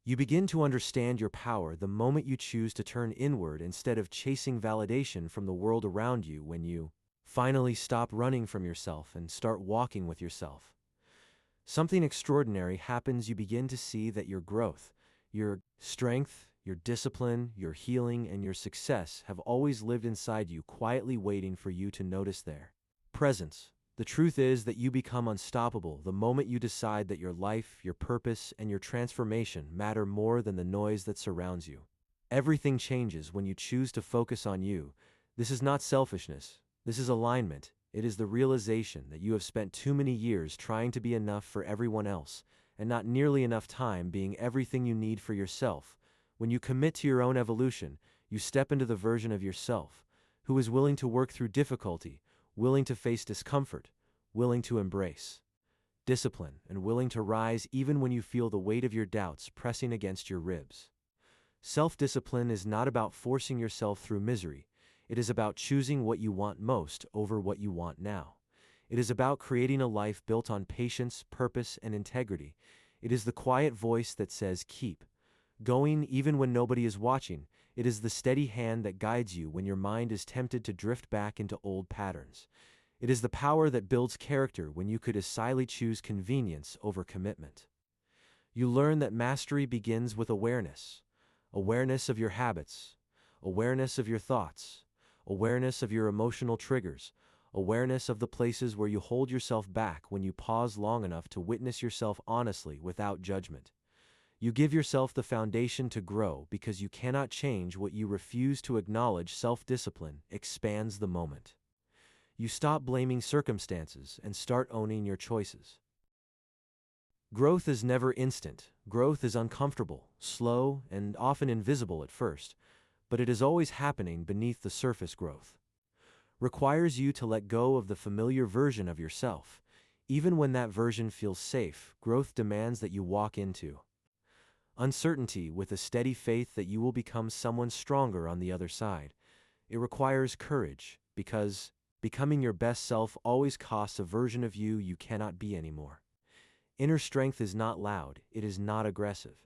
You begin to understand your power the moment you choose to turn inward instead of chasing validation from the world around you. When you finally stop running from yourself and start walking with yourself, something extraordinary happens. You begin to see that your growth, your strength, your discipline, your healing, and your success have always lived inside you, quietly waiting for you to notice their presence. The truth is that you become unstoppable the moment you decide that your life, your purpose, and your transformation matter more than the noise that surrounds you. Everything changes when you choose to focus on you. This is not selfishness. This is alignment. It is the realization that you have spent too many years trying to be enough for everyone else, and not nearly enough time being everything you need for yourself. When you commit to your own evolution, you step into the version of yourself who is willing to work through difficulty, willing to face discomfort, willing to embrace discipline, and willing to rise even when you feel the weight of your doubts pressing against your ribs. Self-discipline is not about forcing yourself through misery. It is about choosing what you want most over what you want now. It is about creating a life built on patience, purpose, and integrity. It is the quiet voice that says, keep going even when nobody is watching. It is the steady hand that guides you when your mind is tempted to drift back into old patterns. It is the power that builds character when you could easily choose convenience over commitment. You learn that mastery begins with awareness. Awareness of your habits, awareness of your thoughts, awareness of your emotional triggers, awareness of the places where you hold yourself back when you pause long enough to witness yourself honestly without judgment. You give yourself the foundation to grow because you cannot change what you refuse to acknowledge. Self-discipline expands the moment. You stop blaming circumstances and start owning your choices. Growth is never instant. Growth is uncomfortable, slow, and often invisible at first, but it is always happening beneath the surface. Growth requires you to let go of the familiar version of yourself. Even when that version feels safe, growth demands that you walk into uncertainty with a steady faith that you will become someone stronger on the other side. It requires courage, because becoming your best self always costs a version of you you cannot be anymore. Inner strength is not loud. It is not aggressive.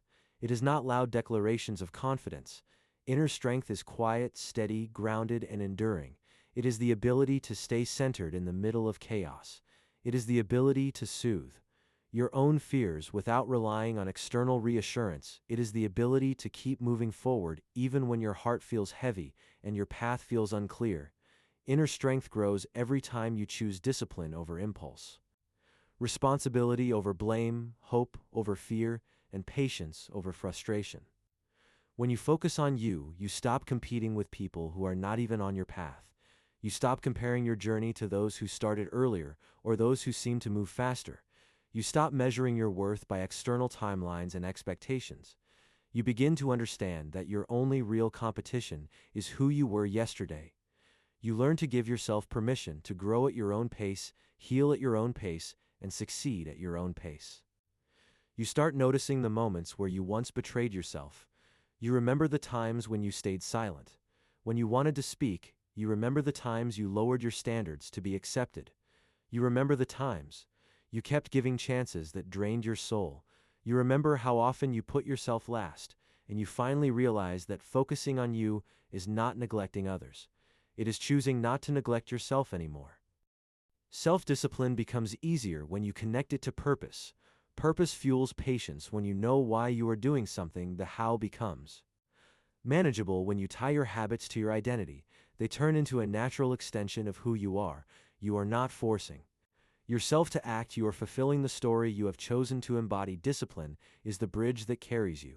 It is not loud declarations of confidence. Inner strength is quiet, steady, grounded, and enduring. It is the ability to stay centered in the middle of chaos. It is the ability to soothe your own fears without relying on external reassurance. It is the ability to keep moving forward even when your heart feels heavy and your path feels unclear. Inner strength grows every time you choose discipline over impulse, responsibility over blame, hope over fear, and patience over frustration. When you focus on you, you stop competing with people who are not even on your path. You stop comparing your journey to those who started earlier or those who seem to move faster. You stop measuring your worth by external timelines and expectations. You begin to understand that your only real competition is who you were yesterday. You learn to give yourself permission to grow at your own pace, heal at your own pace, and succeed at your own pace. You start noticing the moments where you once betrayed yourself. You remember the times when you stayed silent. When you wanted to speak, you remember the times you lowered your standards to be accepted. You remember the times you kept giving chances that drained your soul. You remember how often you put yourself last, and you finally realize that focusing on you is not neglecting others. It is choosing not to neglect yourself anymore. Self-discipline becomes easier when you connect it to purpose. Purpose fuels patience when you know why you are doing something. The how becomes manageable when you tie your habits to your identity. They turn into a natural extension of who you are. You are not forcing yourself to act. You are fulfilling the story you have chosen to embody. Discipline is the bridge that carries you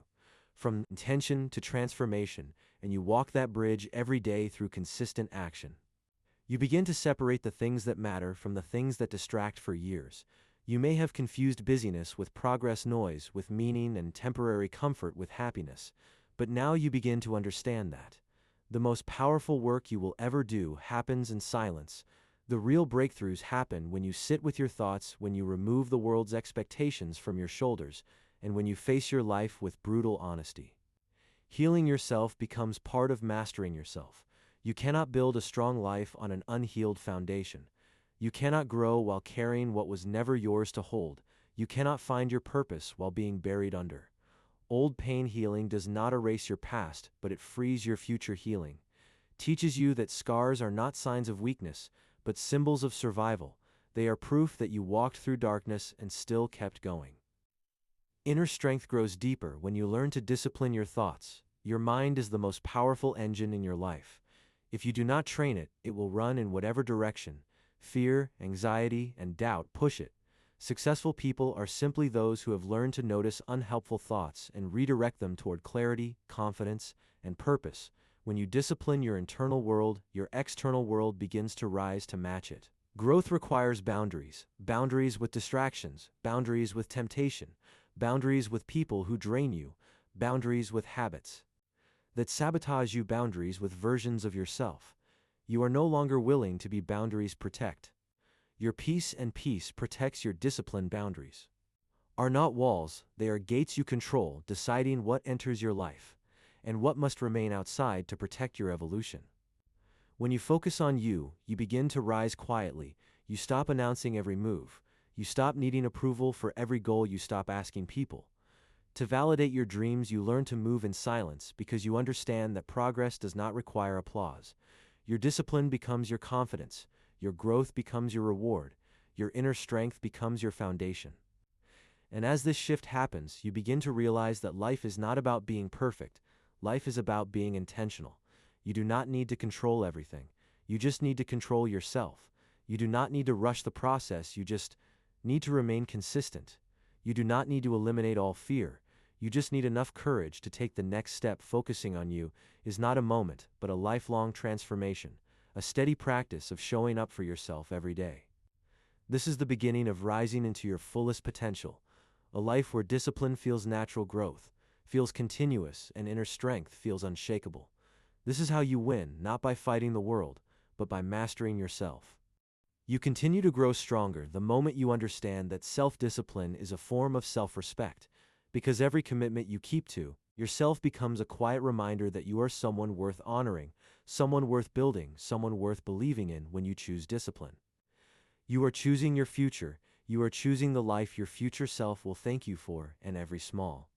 from intention to transformation, and you walk that bridge every day through consistent action. You begin to separate the things that matter from the things that distract. For years, you may have confused busyness with progress, noise with meaning, and temporary comfort with happiness, but now you begin to understand that the most powerful work you will ever do happens in silence. The real breakthroughs happen when you sit with your thoughts, when you remove the world's expectations from your shoulders, and when you face your life with brutal honesty. Healing yourself becomes part of mastering yourself. You cannot build a strong life on an unhealed foundation. You cannot grow while carrying what was never yours to hold. You cannot find your purpose while being buried under Old pain healing does not erase your past, but it frees your future healing. Teaches you that scars are not signs of weakness, but symbols of survival. They are proof that you walked through darkness and still kept going. Inner strength grows deeper when you learn to discipline your thoughts. Your mind is the most powerful engine in your life. If you do not train it, it will run in whatever direction fear, anxiety, and doubt push it. Successful people are simply those who have learned to notice unhelpful thoughts and redirect them toward clarity, confidence, and purpose. When you discipline your internal world, your external world begins to rise to match it. Growth requires boundaries. Boundaries with distractions, boundaries with temptation, boundaries with people who drain you, boundaries with habits that sabotage you, boundaries with versions of yourself. You are no longer willing to be boundaries protect. Your peace protects your discipline. Boundaries are not walls, they are gates you control, deciding what enters your life and what must remain outside to protect your evolution. When you focus on you, you begin to rise quietly. You stop announcing every move. You stop needing approval for every goal. You stop asking people to validate your dreams. You learn to move in silence because you understand that progress does not require applause. Your discipline becomes your confidence. Your growth becomes your reward. Your inner strength becomes your foundation. And as this shift happens, you begin to realize that life is not about being perfect. Life is about being intentional. You do not need to control everything. You just need to control yourself. You do not need to rush the process. You just need to remain consistent. You do not need to eliminate all fear. You just need enough courage to take the next step. Focusing on you is not a moment, but a lifelong transformation, a steady practice of showing up for yourself every day. This is the beginning of rising into your fullest potential, a life where discipline feels natural, growth feels continuous, and inner strength feels unshakable. This is how you win, not by fighting the world, but by mastering yourself. You continue to grow stronger the moment you understand that self-discipline is a form of self-respect, because every commitment you keep to yourself becomes a quiet reminder that you are someone worth honoring, someone worth building, someone worth believing in. When you choose discipline, you are choosing your future. You are choosing the life your future self will thank you for, and every small,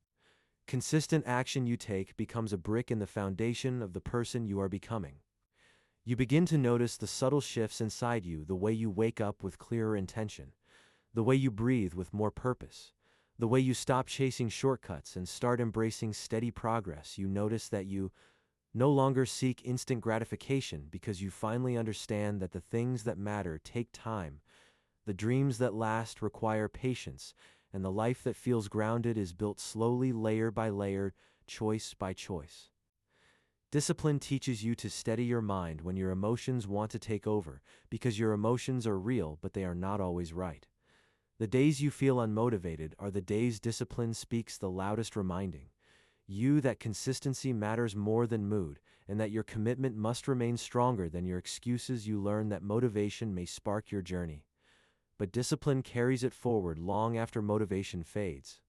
consistent action you take becomes a brick in the foundation of the person you are becoming. You begin to notice the subtle shifts inside you, the way you wake up with clearer intention, the way you breathe with more purpose, the way you stop chasing shortcuts and start embracing steady progress. You notice that you no longer seek instant gratification because you finally understand that the things that matter take time, the dreams that last require patience, and the life that feels grounded is built slowly, layer by layer, choice by choice. Discipline teaches you to steady your mind when your emotions want to take over, because your emotions are real, but they are not always right. The days you feel unmotivated are the days discipline speaks the loudest, reminding you that consistency matters more than mood, and that your commitment must remain stronger than your excuses. You learn that motivation may spark your journey, but discipline carries it forward long after motivation fades.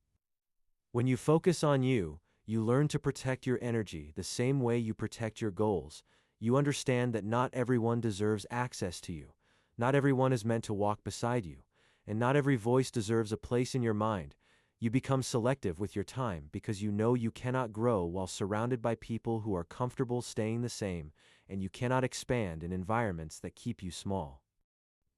When you focus on you, you learn to protect your energy the same way you protect your goals. You understand that not everyone deserves access to you. Not everyone is meant to walk beside you, and not every voice deserves a place in your mind. You become selective with your time because you know you cannot grow while surrounded by people who are comfortable staying the same, and you cannot expand in environments that keep you small.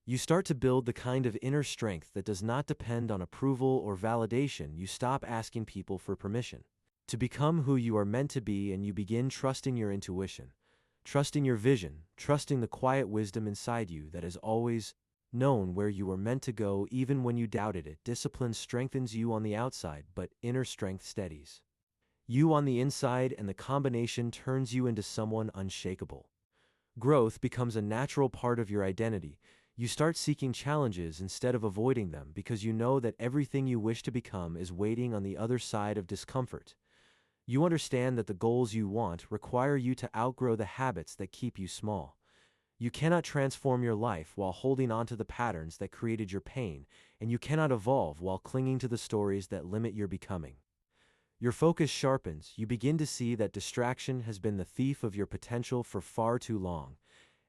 You start to build the kind of inner strength that does not depend on approval or validation. You stop asking people for permission to become who you are meant to be, and you begin trusting your intuition, trusting your vision, trusting the quiet wisdom inside you that has always known where you were meant to go even when you doubted it. Discipline strengthens you on the outside, but inner strength steadies you on the inside, and the combination turns you into someone unshakable. Growth becomes a natural part of your identity. You start seeking challenges instead of avoiding them because you know that everything you wish to become is waiting on the other side of discomfort. You understand that the goals you want require you to outgrow the habits that keep you small. You cannot transform your life while holding on to the patterns that created your pain, and you cannot evolve while clinging to the stories that limit your becoming. Your focus sharpens. You begin to see that distraction has been the thief of your potential for far too long.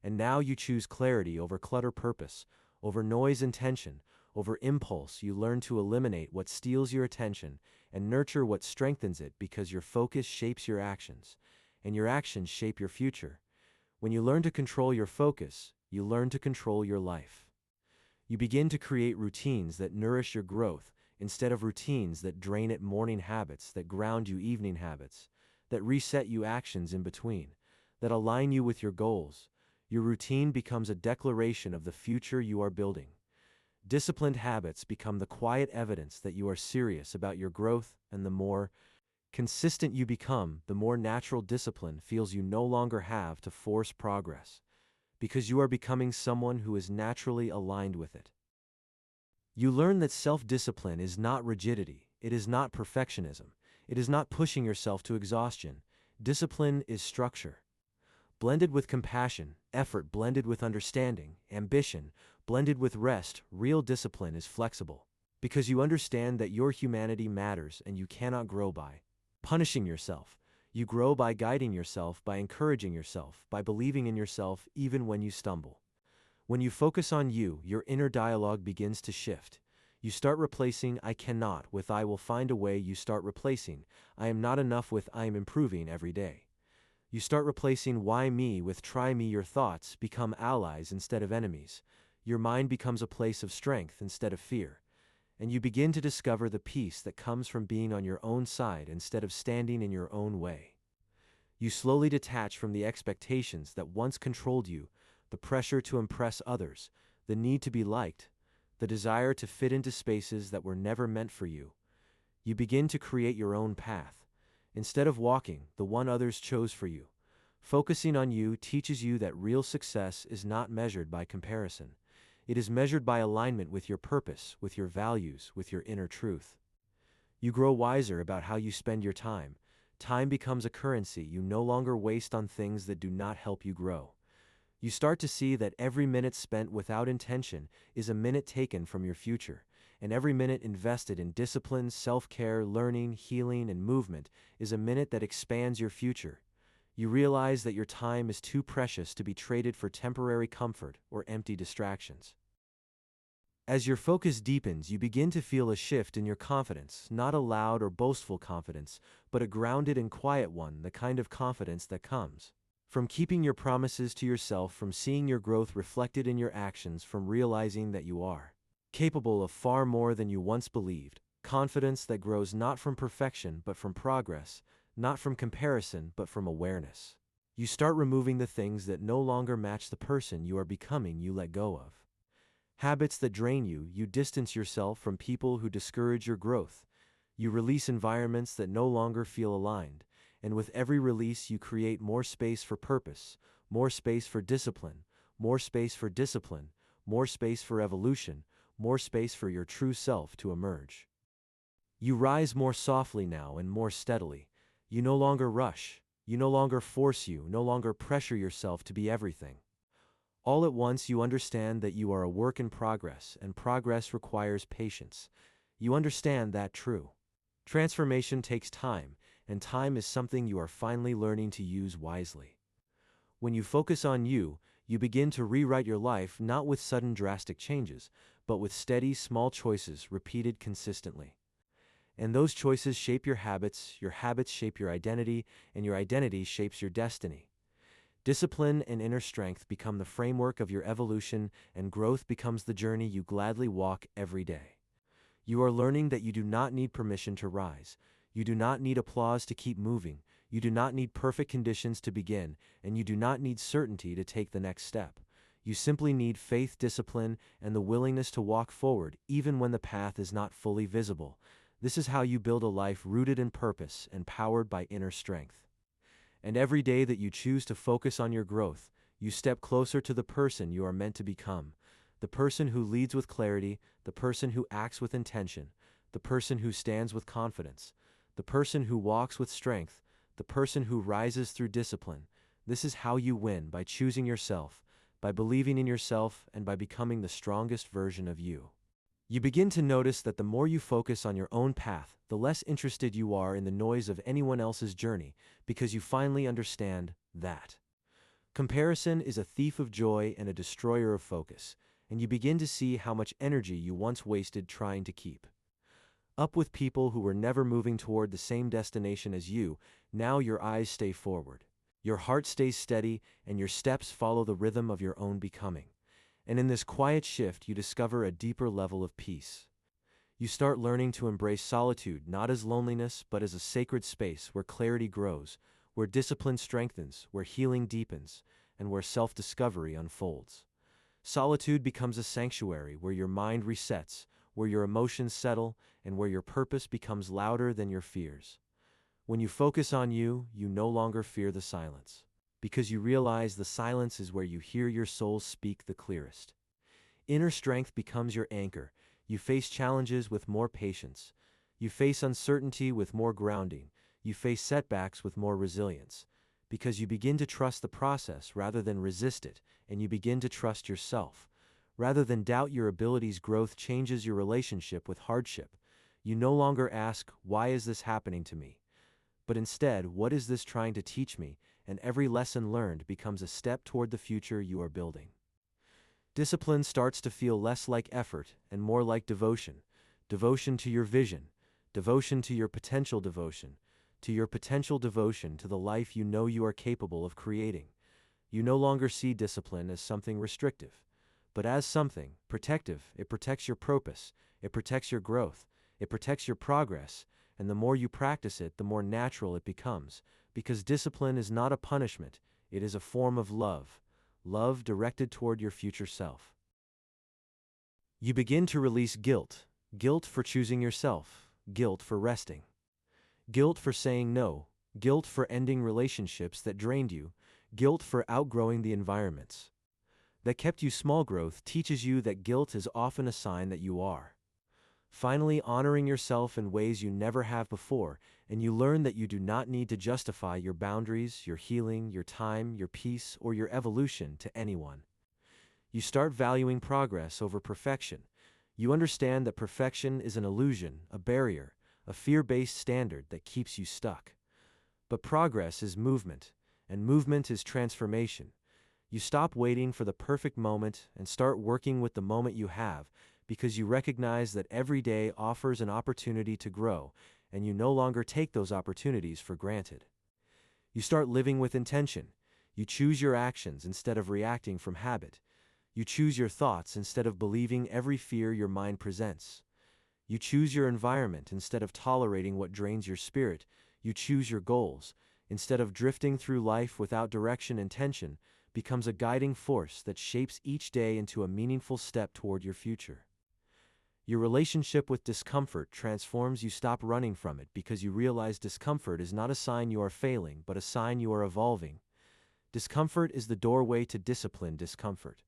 And now you choose clarity over clutter, purpose over noise, intention over impulse. You learn to eliminate what steals your attention and nurture what strengthens it, because your focus shapes your actions, and your actions shape your future. When you learn to control your focus, you learn to control your life. You begin to create routines that nourish your growth instead of routines that drain it, morning habits that ground you, evening habits that reset you, actions in between that align you with your goals. Your routine becomes a declaration of the future you are building. Disciplined habits become the quiet evidence that you are serious about your growth, and the more consistent you become, the more natural discipline feels. You no longer have to force progress, because you are becoming someone who is naturally aligned with it. You learn that self-discipline is not rigidity, it is not perfectionism, it is not pushing yourself to exhaustion. Discipline is structure, blended with compassion, effort blended with understanding, ambition blended with rest. Real discipline is flexible, because you understand that your humanity matters and you cannot grow by punishing yourself. You grow by guiding yourself, by encouraging yourself, by believing in yourself even when you stumble. When you focus on you, your inner dialogue begins to shift. You start replacing "I cannot" with "I will find a way." You start replacing "I am not enough" with "I am improving every day." You start replacing "why me" with "try me." Your thoughts become allies instead of enemies. Your mind becomes a place of strength instead of fear. And you begin to discover the peace that comes from being on your own side instead of standing in your own way. You slowly detach from the expectations that once controlled you, the pressure to impress others, the need to be liked, the desire to fit into spaces that were never meant for you. You begin to create your own path, instead of walking the one others chose for you. Focusing on you teaches you that real success is not measured by comparison. It is measured by alignment with your purpose, with your values, with your inner truth. You grow wiser about how you spend your time. Time becomes a currency you no longer waste on things that do not help you grow. You start to see that every minute spent without intention is a minute taken from your future, and every minute invested in discipline, self-care, learning, healing, and movement is a minute that expands your future. You realize that your time is too precious to be traded for temporary comfort or empty distractions. As your focus deepens, you begin to feel a shift in your confidence, not a loud or boastful confidence, but a grounded and quiet one, the kind of confidence that comes from keeping your promises to yourself, from seeing your growth reflected in your actions, from realizing that you are capable of far more than you once believed. Confidence that grows not from perfection but from progress, not from comparison but from awareness. You start removing the things that no longer match the person you are becoming. You let go of habits that drain you. You distance yourself from people who discourage your growth. You release environments that no longer feel aligned. And with every release, you create more space for purpose, more space for discipline, more space for discipline, more space for evolution, more space for your true self to emerge. You rise more softly now and more steadily. You no longer rush. You no longer force. You no longer pressure yourself to be everything. All at once, you understand that you are a work in progress, and progress requires patience. You understand that true transformation takes time, and time is something you are finally learning to use wisely. When you focus on you, you begin to rewrite your life, not with sudden drastic changes, but with steady, small choices repeated consistently. And those choices shape your habits shape your identity, and your identity shapes your destiny. Discipline and inner strength become the framework of your evolution, and growth becomes the journey you gladly walk every day. You are learning that you do not need permission to rise. You do not need applause to keep moving. You do not need perfect conditions to begin, and you do not need certainty to take the next step. You simply need faith, discipline, and the willingness to walk forward even when the path is not fully visible. This is how you build a life rooted in purpose and powered by inner strength. And every day that you choose to focus on your growth, you step closer to the person you are meant to become. The person who leads with clarity, the person who acts with intention, the person who stands with confidence, the person who walks with strength, the person who rises through discipline. This is how you win, by choosing yourself, by believing in yourself, and by becoming the strongest version of you. You begin to notice that the more you focus on your own path, the less interested you are in the noise of anyone else's journey, because you finally understand that comparison is a thief of joy and a destroyer of focus, and you begin to see how much energy you once wasted trying to keep Up with people who were never moving toward the same destination as you. Now your eyes stay forward. Your heart stays steady, and your steps follow the rhythm of your own becoming. And in this quiet shift, you discover a deeper level of peace. You start learning to embrace solitude not as loneliness, but as a sacred space where clarity grows, where discipline strengthens, where healing deepens, and where self-discovery unfolds. Solitude becomes a sanctuary where your mind resets, where your emotions settle, and where your purpose becomes louder than your fears. When you focus on you, you no longer fear the silence, because you realize the silence is where you hear your soul speak the clearest. Inner strength becomes your anchor. You face challenges with more patience. You face uncertainty with more grounding. You face setbacks with more resilience, because you begin to trust the process rather than resist it, and you begin to trust yourself. Rather than doubt your abilities, growth changes your relationship with hardship. You no longer ask, "Why is this happening to me?" but instead, "What is this trying to teach me?" And every lesson learned becomes a step toward the future you are building. Discipline starts to feel less like effort and more like devotion. Devotion to your vision, devotion to your potential, devotion to the life you know you are capable of creating. You no longer see discipline as something restrictive, but as something protective. It protects your purpose, it protects your growth, it protects your progress, and the more you practice it, the more natural it becomes, because discipline is not a punishment, it is a form of love. Love directed toward your future self. You begin to release guilt. Guilt for choosing yourself. Guilt for resting. Guilt for saying no. Guilt for ending relationships that drained you. Guilt for outgrowing the environments that kept you small. Growth teaches you that guilt is often a sign that you are finally honoring yourself in ways you never have before, and you learn that you do not need to justify your boundaries, your healing, your time, your peace, or your evolution to anyone. You start valuing progress over perfection. You understand that perfection is an illusion, a barrier, a fear-based standard that keeps you stuck. But progress is movement, and movement is transformation. You stop waiting for the perfect moment and start working with the moment you have, because you recognize that every day offers an opportunity to grow, and you no longer take those opportunities for granted. You start living with intention. You choose your actions instead of reacting from habit. You choose your thoughts instead of believing every fear your mind presents. You choose your environment instead of tolerating what drains your spirit. You choose your goals. Instead of drifting through life without direction, intention becomes a guiding force that shapes each day into a meaningful step toward your future. Your relationship with discomfort transforms. You stop running from it because you realize discomfort is not a sign you are failing, but a sign you are evolving. Discomfort is the doorway to discipline. Discomfort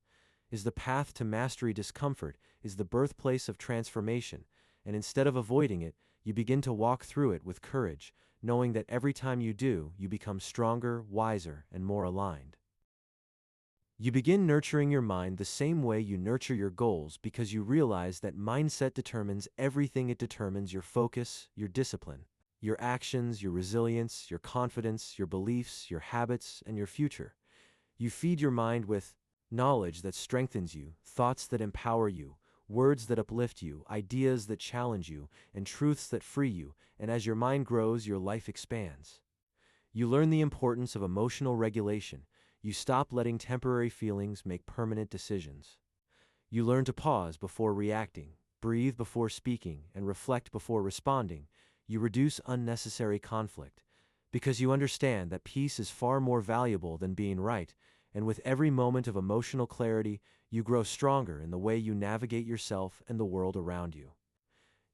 is the path to mastery. Discomfort is the birthplace of transformation, and instead of avoiding it, you begin to walk through it with courage, knowing that every time you do, you become stronger, wiser, and more aligned. You begin nurturing your mind the same way you nurture your goals, because you realize that mindset determines everything. It determines your focus, your discipline, your actions, your resilience, your confidence, your beliefs, your habits, and your future. You feed your mind with knowledge that strengthens you, thoughts that empower you, words that uplift you, ideas that challenge you, and truths that free you, and as your mind grows, your life expands. You learn the importance of emotional regulation. You stop letting temporary feelings make permanent decisions. You learn to pause before reacting, breathe before speaking, and reflect before responding. You reduce unnecessary conflict, because you understand that peace is far more valuable than being right, and with every moment of emotional clarity, you grow stronger in the way you navigate yourself and the world around you.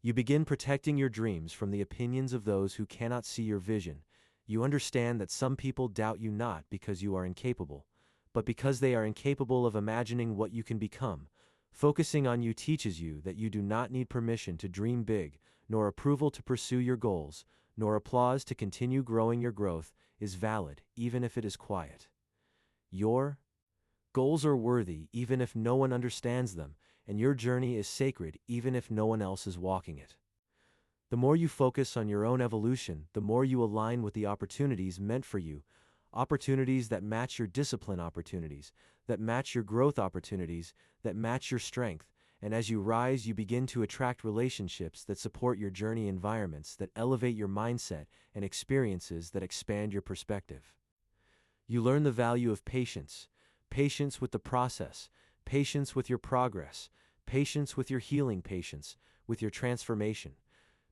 You begin protecting your dreams from the opinions of those who cannot see your vision. You understand that some people doubt you not because you are incapable, but because they are incapable of imagining what you can become. Focusing on you teaches you that you do not need permission to dream big, nor approval to pursue your goals, nor applause to continue growing. Your growth is valid, even if it is quiet. Your goals are worthy, even if no one understands them, and your journey is sacred, even if no one else is walking it. The more you focus on your own evolution, the more you align with the opportunities meant for you, opportunities that match your discipline, opportunities that match your growth, opportunities that match your strength, And as you rise, you begin to attract relationships that support your journey, environments that elevate your mindset, and experiences that expand your perspective. You learn the value of patience, patience with the process, patience with your progress, patience with your healing, patience with your transformation.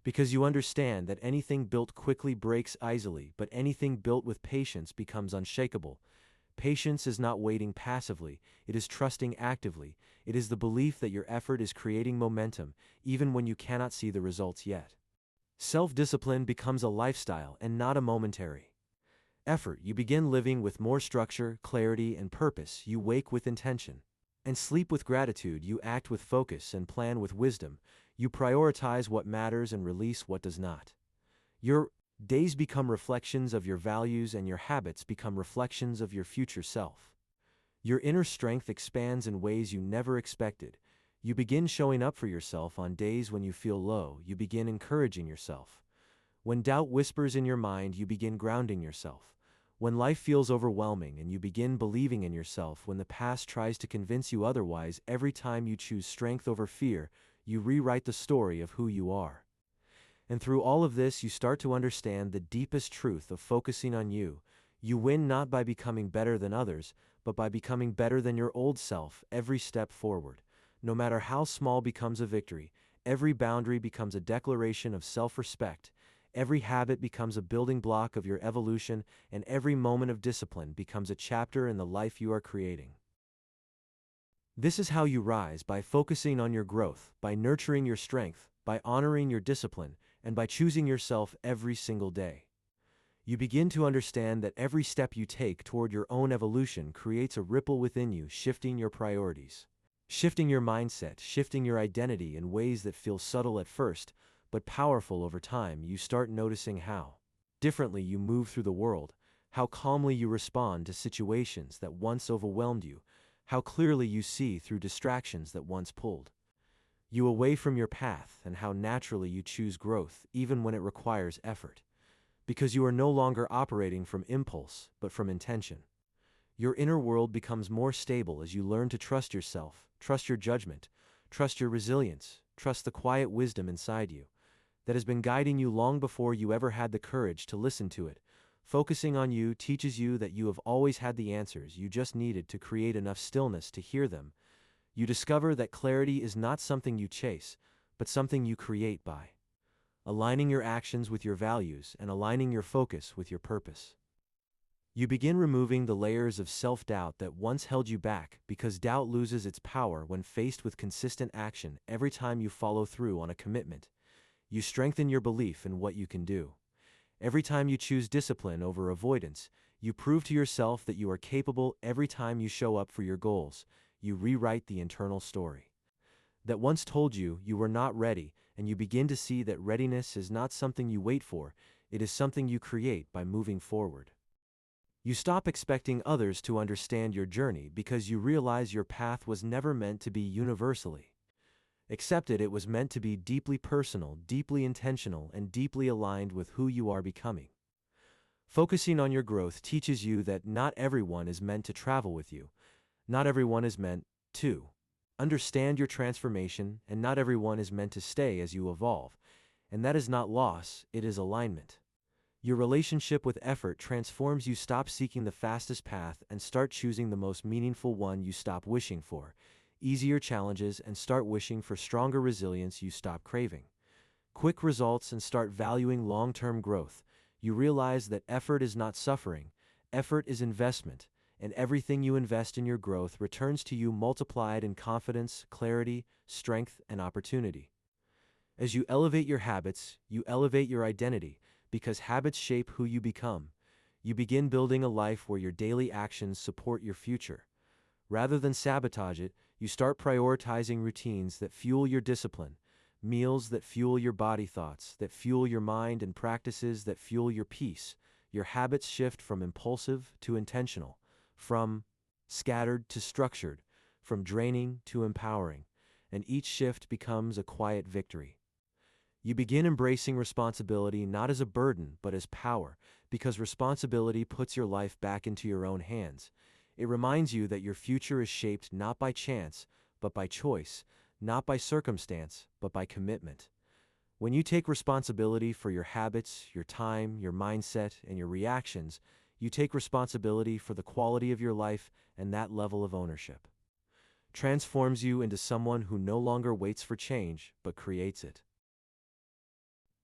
Because you understand that anything built quickly breaks easily, but anything built with patience becomes unshakable. Patience is not waiting passively, it is trusting actively. It is the belief that your effort is creating momentum, even when you cannot see the results yet. Self-discipline becomes a lifestyle and not a momentary effort. You begin living with more structure, clarity, and purpose. You wake with intention and sleep with gratitude. You act with focus and plan with wisdom. You prioritize what matters and release what does not. Your days become reflections of your values, and your habits become reflections of your future self. Your inner strength expands in ways you never expected. You begin showing up for yourself on days when you feel low. You begin encouraging yourself. When doubt whispers in your mind, you begin grounding yourself. When life feels overwhelming, and you begin believing in yourself. When the past tries to convince you otherwise, every time you choose strength over fear, you rewrite the story of who you are. And through all of this, you start to understand the deepest truth of focusing on you. You win not by becoming better than others, but by becoming better than your old self every step forward. No matter how small becomes a victory, every boundary becomes a declaration of self-respect. Every habit becomes a building block of your evolution, and every moment of discipline becomes a chapter in the life you are creating. This is how you rise: by focusing on your growth, by nurturing your strength, by honoring your discipline, and by choosing yourself every single day. You begin to understand that every step you take toward your own evolution creates a ripple within you, shifting your priorities, shifting your mindset, shifting your identity in ways that feel subtle at first, but powerful over time. You start noticing how differently you move through the world, how calmly you respond to situations that once overwhelmed you, how clearly you see through distractions that once pulled you away from your path, and how naturally you choose growth even when it requires effort. Because you are no longer operating from impulse, but from intention. Your inner world becomes more stable as you learn to trust yourself, trust your judgment, trust your resilience, trust the quiet wisdom inside you that has been guiding you long before you ever had the courage to listen to it. Focusing on you teaches you that you have always had the answers. You just needed to create enough stillness to hear them. You discover that clarity is not something you chase, but something you create by aligning your actions with your values and aligning your focus with your purpose. You begin removing the layers of self-doubt that once held you back, because doubt loses its power when faced with consistent action. Every time you follow through on a commitment, you strengthen your belief in what you can do. Every time you choose discipline over avoidance, you prove to yourself that you are capable. Every time you show up for your goals, you rewrite the internal story that once told you you were not ready, and you begin to see that readiness is not something you wait for, it is something you create by moving forward. You stop expecting others to understand your journey, because you realize your path was never meant to be universally accepted. It was meant to be deeply personal, deeply intentional, and deeply aligned with who you are becoming. Focusing on your growth teaches you that not everyone is meant to travel with you. Not everyone is meant to understand your transformation, and not everyone is meant to stay as you evolve. And that is not loss, it is alignment. Your relationship with effort transforms. You stop seeking the fastest path and start choosing the most meaningful one. You stop wishing for easier challenges and start wishing for stronger resilience. You stop craving quick results and start valuing long-term growth. You realize that effort is not suffering, effort is investment, and everything you invest in your growth returns to you multiplied in confidence, clarity, strength, and opportunity. As you elevate your habits, you elevate your identity, because habits shape who you become. You begin building a life where your daily actions support your future. Rather than sabotage it, you start prioritizing routines that fuel your discipline, meals that fuel your body, thoughts that fuel your mind, and practices that fuel your peace. Your habits shift from impulsive to intentional, from scattered to structured, from draining to empowering, and each shift becomes a quiet victory. You begin embracing responsibility not as a burden but as power, because responsibility puts your life back into your own hands. It reminds you that your future is shaped not by chance, but by choice, not by circumstance, but by commitment. When you take responsibility for your habits, your time, your mindset, and your reactions, you take responsibility for the quality of your life, and that level of ownership transforms you into someone who no longer waits for change, but creates it.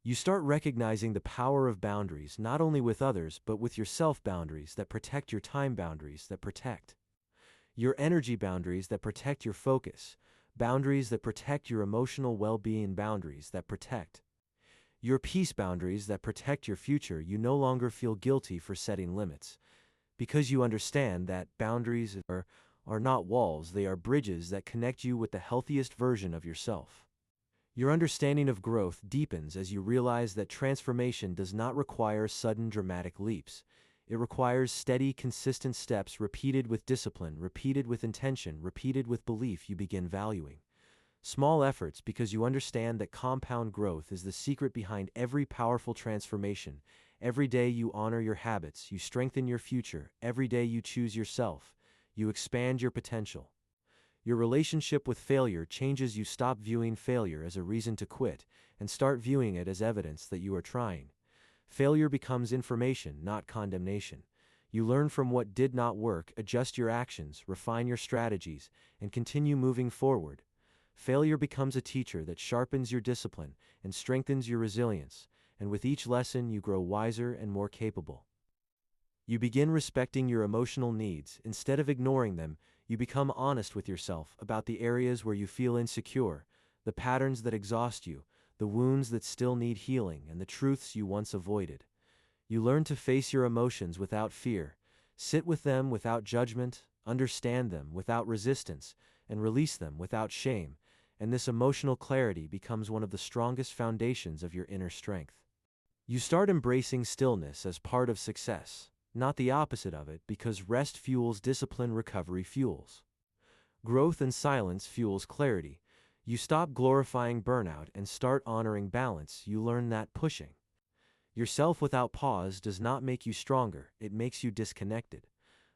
You start recognizing the power of boundaries, not only with others, but with yourself, boundaries that protect your time, boundaries that protect your energy, boundaries that protect your focus, boundaries that protect your emotional well-being, boundaries that protect your peace, boundaries that protect your future. You no longer feel guilty for setting limits, because you understand that boundaries are not walls, they are bridges that connect you with the healthiest version of yourself. Your understanding of growth deepens as you realize that transformation does not require sudden dramatic leaps. It requires steady, consistent steps repeated with discipline, repeated with intention, repeated with belief. You begin valuing small efforts because you understand that compound growth is the secret behind every powerful transformation. Every day you honor your habits, you strengthen your future. Every day you choose yourself, you expand your potential. Your relationship with failure changes. You stop viewing failure as a reason to quit and start viewing it as evidence that you are trying. Failure becomes information, not condemnation. You learn from what did not work, adjust your actions, refine your strategies, and continue moving forward. Failure becomes a teacher that sharpens your discipline and strengthens your resilience, and with each lesson you grow wiser and more capable. You begin respecting your emotional needs. Instead of ignoring them, you become honest with yourself about the areas where you feel insecure, the patterns that exhaust you, the wounds that still need healing, and the truths you once avoided. You learn to face your emotions without fear, sit with them without judgment, understand them without resistance, and release them without shame, and this emotional clarity becomes one of the strongest foundations of your inner strength. You start embracing stillness as part of success, not the opposite of it, because rest fuels discipline, recovery fuels growth, and silence fuels clarity. You stop glorifying burnout and start honoring balance. You learn that pushing yourself without pause does not make you stronger, it makes you disconnected.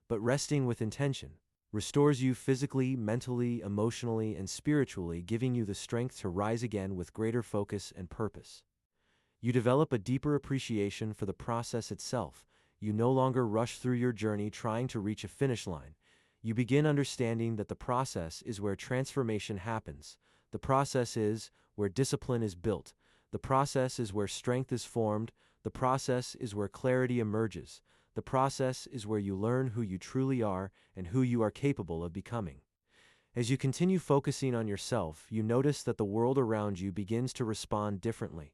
But resting with intention restores you physically, mentally, emotionally, and spiritually, giving you the strength to rise again with greater focus and purpose. You develop a deeper appreciation for the process itself. You no longer rush through your journey trying to reach a finish line. You begin understanding that the process is where transformation happens. The process is where discipline is built. The process is where strength is formed. The process is where clarity emerges. The process is where you learn who you truly are and who you are capable of becoming. As you continue focusing on yourself, you notice that the world around you begins to respond differently.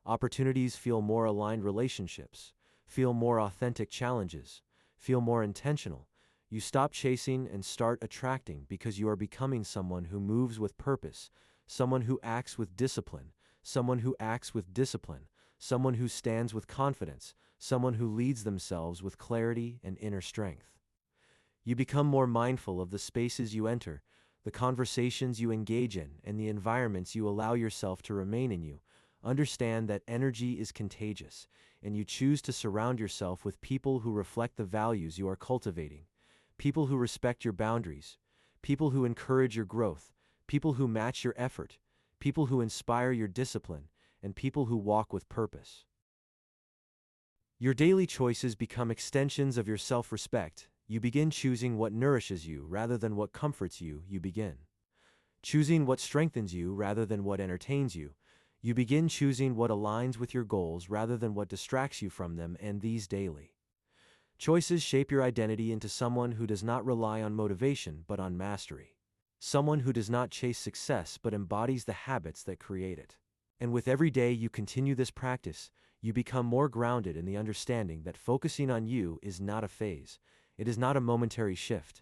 Opportunities feel more aligned, relationships feel more authentic, challenges feel more intentional. You stop chasing and start attracting because you are becoming someone who moves with purpose, someone who acts with discipline, someone who acts with discipline, someone who stands with confidence, someone who leads themselves with clarity and inner strength. You become more mindful of the spaces you enter, the conversations you engage in, and the environments you allow yourself to remain in. You understand that energy is contagious, and you choose to surround yourself with people who reflect the values you are cultivating, people who respect your boundaries, people who encourage your growth, people who match your effort, people who inspire your discipline, and people who walk with purpose. Your daily choices become extensions of your self-respect. You begin choosing what nourishes you rather than what comforts you. You begin choosing what strengthens you rather than what entertains you. You begin choosing what aligns with your goals rather than what distracts you from them, and these daily choices shape your identity into someone who does not rely on motivation but on mastery. Someone who does not chase success but embodies the habits that create it. And with every day you continue this practice, you become more grounded in the understanding that focusing on you is not a phase. It is not a momentary shift.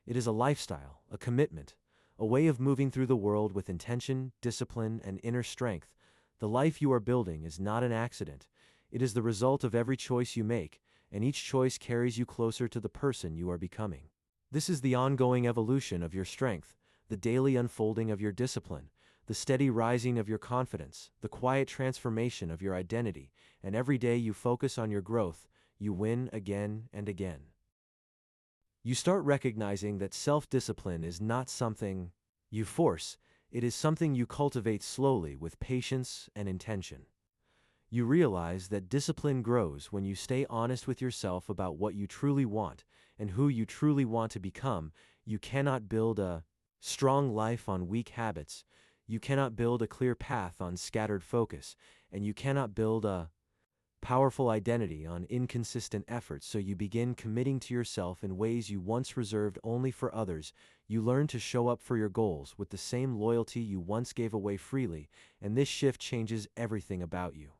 It is a lifestyle, a commitment, a way of moving through the world with intention, discipline, and inner strength. The life you are building is not an accident. It is the result of every choice you make, and each choice carries you closer to the person you are becoming. This is the ongoing evolution of your strength, the daily unfolding of your discipline, the steady rising of your confidence, the quiet transformation of your identity, and every day you focus on your growth, you win again and again. You start recognizing that self-discipline is not something you force. It is something you cultivate slowly with patience and intention. You realize that discipline grows when you stay honest with yourself about what you truly want and who you truly want to become. You cannot build a strong life on weak habits. You cannot build a clear path on scattered focus, and you cannot build a powerful identity on inconsistent efforts. So you begin committing to yourself in ways you once reserved only for others. You learn to show up for your goals with the same loyalty you once gave away freely, and this shift changes everything about you.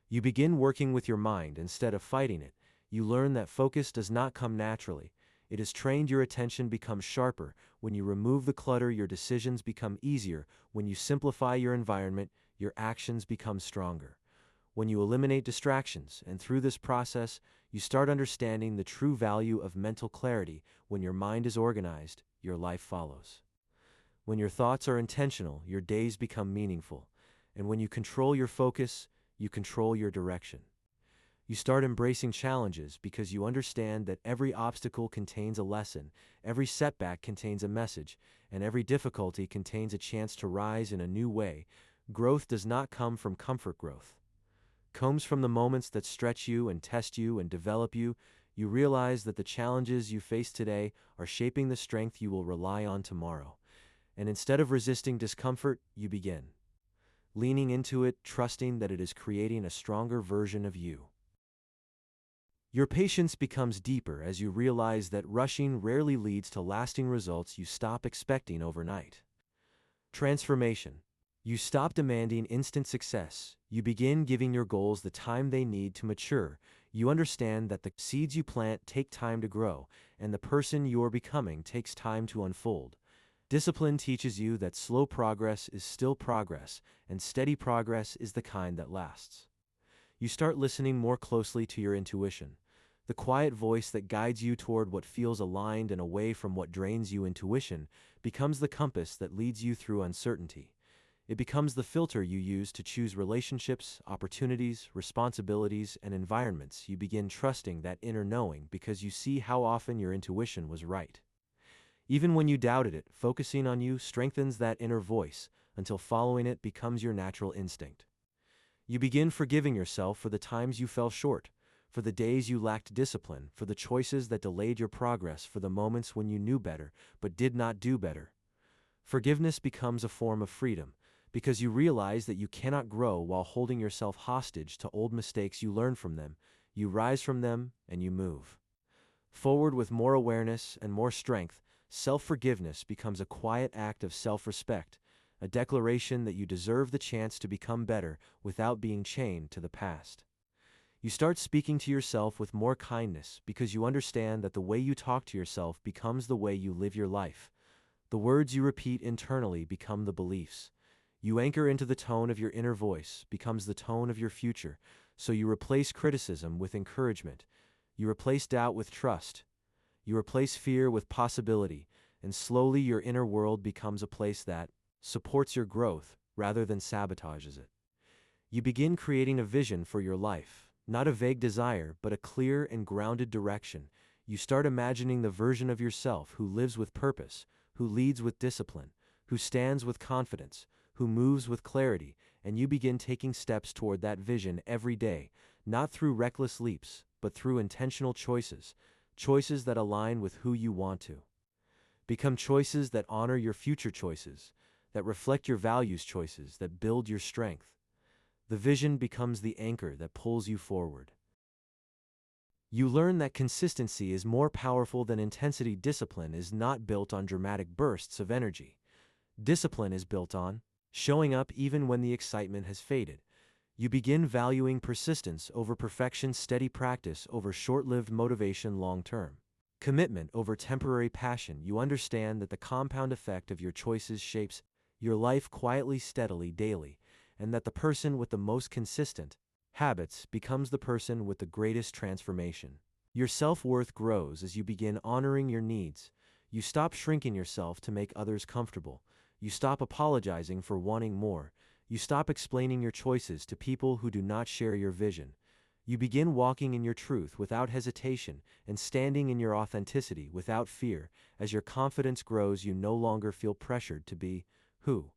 You begin working with your mind instead of fighting it. You learn that focus does not come naturally. It is trained. Your attention becomes sharper. When you remove the clutter, your decisions become easier. When you simplify your environment, your actions become stronger. When you eliminate distractions, and through this process, you start understanding the true value of mental clarity. When your mind is organized, your life follows. When your thoughts are intentional, your days become meaningful. And when you control your focus, you control your direction. You start embracing challenges because you understand that every obstacle contains a lesson, every setback contains a message, and every difficulty contains a chance to rise in a new way. Growth does not come from comfort. Growth comes from the moments that stretch you and test you and develop you. You realize that the challenges you face today are shaping the strength you will rely on tomorrow. And instead of resisting discomfort, you begin leaning into it, trusting that it is creating a stronger version of you. Your patience becomes deeper as you realize that rushing rarely leads to lasting results. You stop expecting overnight transformation. You stop demanding instant success. You begin giving your goals the time they need to mature. You understand that the seeds you plant take time to grow, and the person you're becoming takes time to unfold. Discipline teaches you that slow progress is still progress, and steady progress is the kind that lasts. You start listening more closely to your intuition, the quiet voice that guides you toward what feels aligned and away from what drains you. Intuition becomes the compass that leads you through uncertainty. It becomes the filter you use to choose relationships, opportunities, responsibilities, and environments. You begin trusting that inner knowing because you see how often your intuition was right. Even when you doubted it, focusing on you strengthens that inner voice until following it becomes your natural instinct. You begin forgiving yourself for the times you fell short, for the days you lacked discipline, for the choices that delayed your progress, for the moments when you knew better but did not do better. Forgiveness becomes a form of freedom because you realize that you cannot grow while holding yourself hostage to old mistakes. You learn from them, you rise from them, and you move forward with more awareness and more strength. Self-forgiveness becomes a quiet act of self-respect, a declaration that you deserve the chance to become better without being chained to the past. You start speaking to yourself with more kindness because you understand that the way you talk to yourself becomes the way you live your life. The words you repeat internally become the beliefs you anchor into. The tone of your inner voice becomes the tone of your future. So you replace criticism with encouragement. You replace doubt with trust. You replace fear with possibility, and slowly your inner world becomes a place that supports your growth rather than sabotages it. You begin creating a vision for your life, not a vague desire, but a clear and grounded direction. You start imagining the version of yourself who lives with purpose, who leads with discipline, who stands with confidence, who moves with clarity, and you begin taking steps toward that vision every day, not through reckless leaps, but through intentional choices. Choices that align with who you want to become, choices that honor your future, choices that reflect your values, choices that build your strength. The vision becomes the anchor that pulls you forward. You learn that consistency is more powerful than intensity. Discipline is not built on dramatic bursts of energy. Discipline is built on showing up even when the excitement has faded. You begin valuing persistence over perfection, steady practice over short-lived motivation, long-term commitment over temporary passion. You understand that the compound effect of your choices shapes your life quietly, steadily, daily, and that the person with the most consistent habits becomes the person with the greatest transformation. Your self-worth grows as you begin honoring your needs. You stop shrinking yourself to make others comfortable. You stop apologizing for wanting more. You stop explaining your choices to people who do not share your vision. You begin walking in your truth without hesitation and standing in your authenticity without fear. As your confidence grows, you no longer feel pressured to be who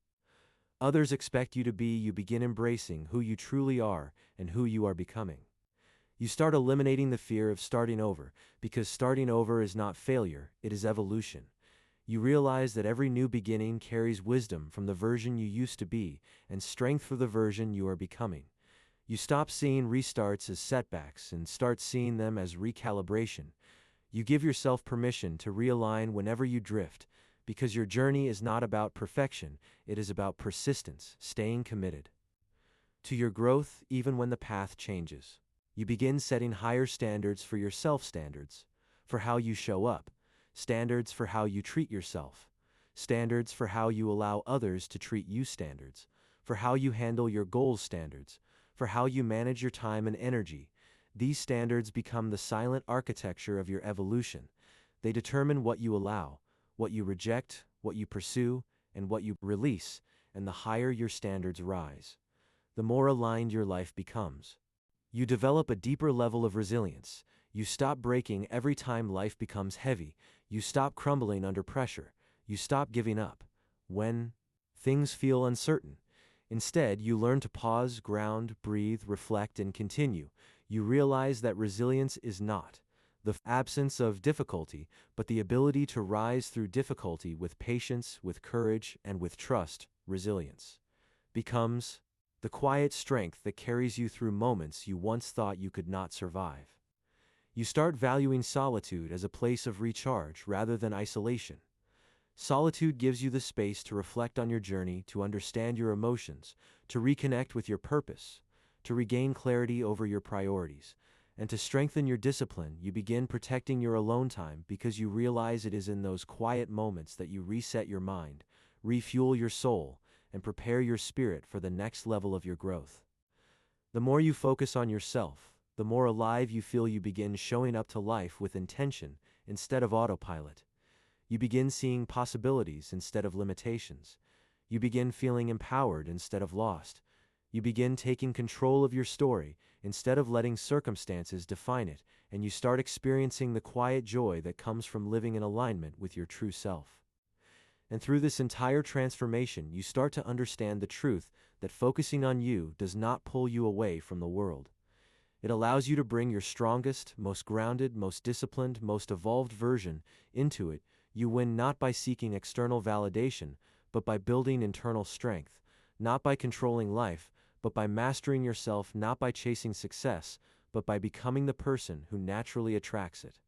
others expect you to be, you begin embracing who you truly are and who you are becoming. You start eliminating the fear of starting over, because starting over is not failure, it is evolution. You realize that every new beginning carries wisdom from the version you used to be and strength for the version you are becoming. You stop seeing restarts as setbacks and start seeing them as recalibration. You give yourself permission to realign whenever you drift, because your journey is not about perfection, it is about persistence, staying committed to your growth even when the path changes. You begin setting higher standards for yourself, standards for how you show up, standards for how you treat yourself, standards for how you allow others to treat you, standards for how you handle your goals, standards for how you manage your time and energy. These standards become the silent architecture of your evolution. They determine what you allow, what you reject, what you pursue, and what you release, and the higher your standards rise, the more aligned your life becomes. You develop a deeper level of resilience. You stop breaking every time life becomes heavy. You stop crumbling under pressure. You stop giving up when things feel uncertain. Instead, you learn to pause, ground, breathe, reflect, and continue. You realize that resilience is not the absence of difficulty, but the ability to rise through difficulty with patience, with courage, and with trust. Resilience becomes the quiet strength that carries you through moments you once thought you could not survive. You start valuing solitude as a place of recharge rather than isolation. Solitude gives you the space to reflect on your journey, to understand your emotions, to reconnect with your purpose, to regain clarity over your priorities, and to strengthen your discipline. You begin protecting your alone time because you realize it is in those quiet moments that you reset your mind, refuel your soul, and prepare your spirit for the next level of your growth. The more you focus on yourself, the more alive you feel. You begin showing up to life with intention instead of autopilot. You begin seeing possibilities instead of limitations. You begin feeling empowered instead of lost. You begin taking control of your story instead of letting circumstances define it, and you start experiencing the quiet joy that comes from living in alignment with your true self. And through this entire transformation, you start to understand the truth that focusing on you does not pull you away from the world. It allows you to bring your strongest, most grounded, most disciplined, most evolved version into it. You win not by seeking external validation, but by building internal strength, not by controlling life, but by mastering yourself, not by chasing success, but by becoming the person who naturally attracts it.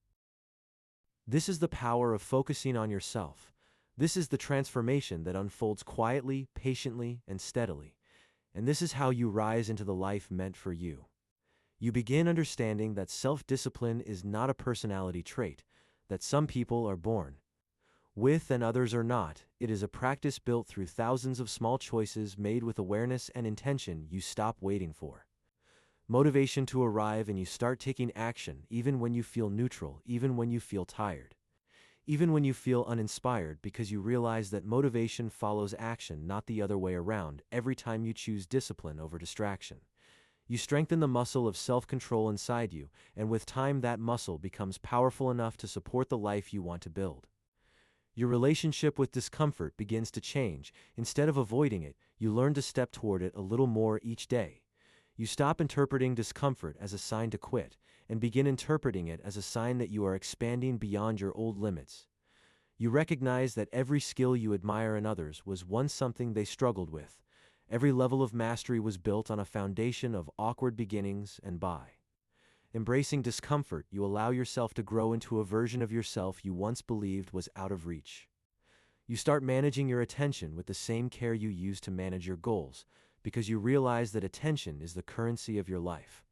This is the power of focusing on yourself. This is the transformation that unfolds quietly, patiently, and steadily. And this is how you rise into the life meant for you. You begin understanding that self-discipline is not a personality trait, that some people are born with and others are not. It is a practice built through thousands of small choices made with awareness and intention. You stop waiting for motivation to arrive and you start taking action, even when you feel neutral, even when you feel tired, even when you feel uninspired, because you realize that motivation follows action, not the other way around. Every time you choose discipline over distraction, you strengthen the muscle of self-control inside you, and with time that muscle becomes powerful enough to support the life you want to build. Your relationship with discomfort begins to change. Instead of avoiding it, you learn to step toward it a little more each day. You stop interpreting discomfort as a sign to quit, and begin interpreting it as a sign that you are expanding beyond your old limits. You recognize that every skill you admire in others was once something they struggled with. Every level of mastery was built on a foundation of awkward beginnings, and by embracing discomfort, you allow yourself to grow into a version of yourself you once believed was out of reach. You start managing your attention with the same care you use to manage your goals, because you realize that attention is the currency of your life.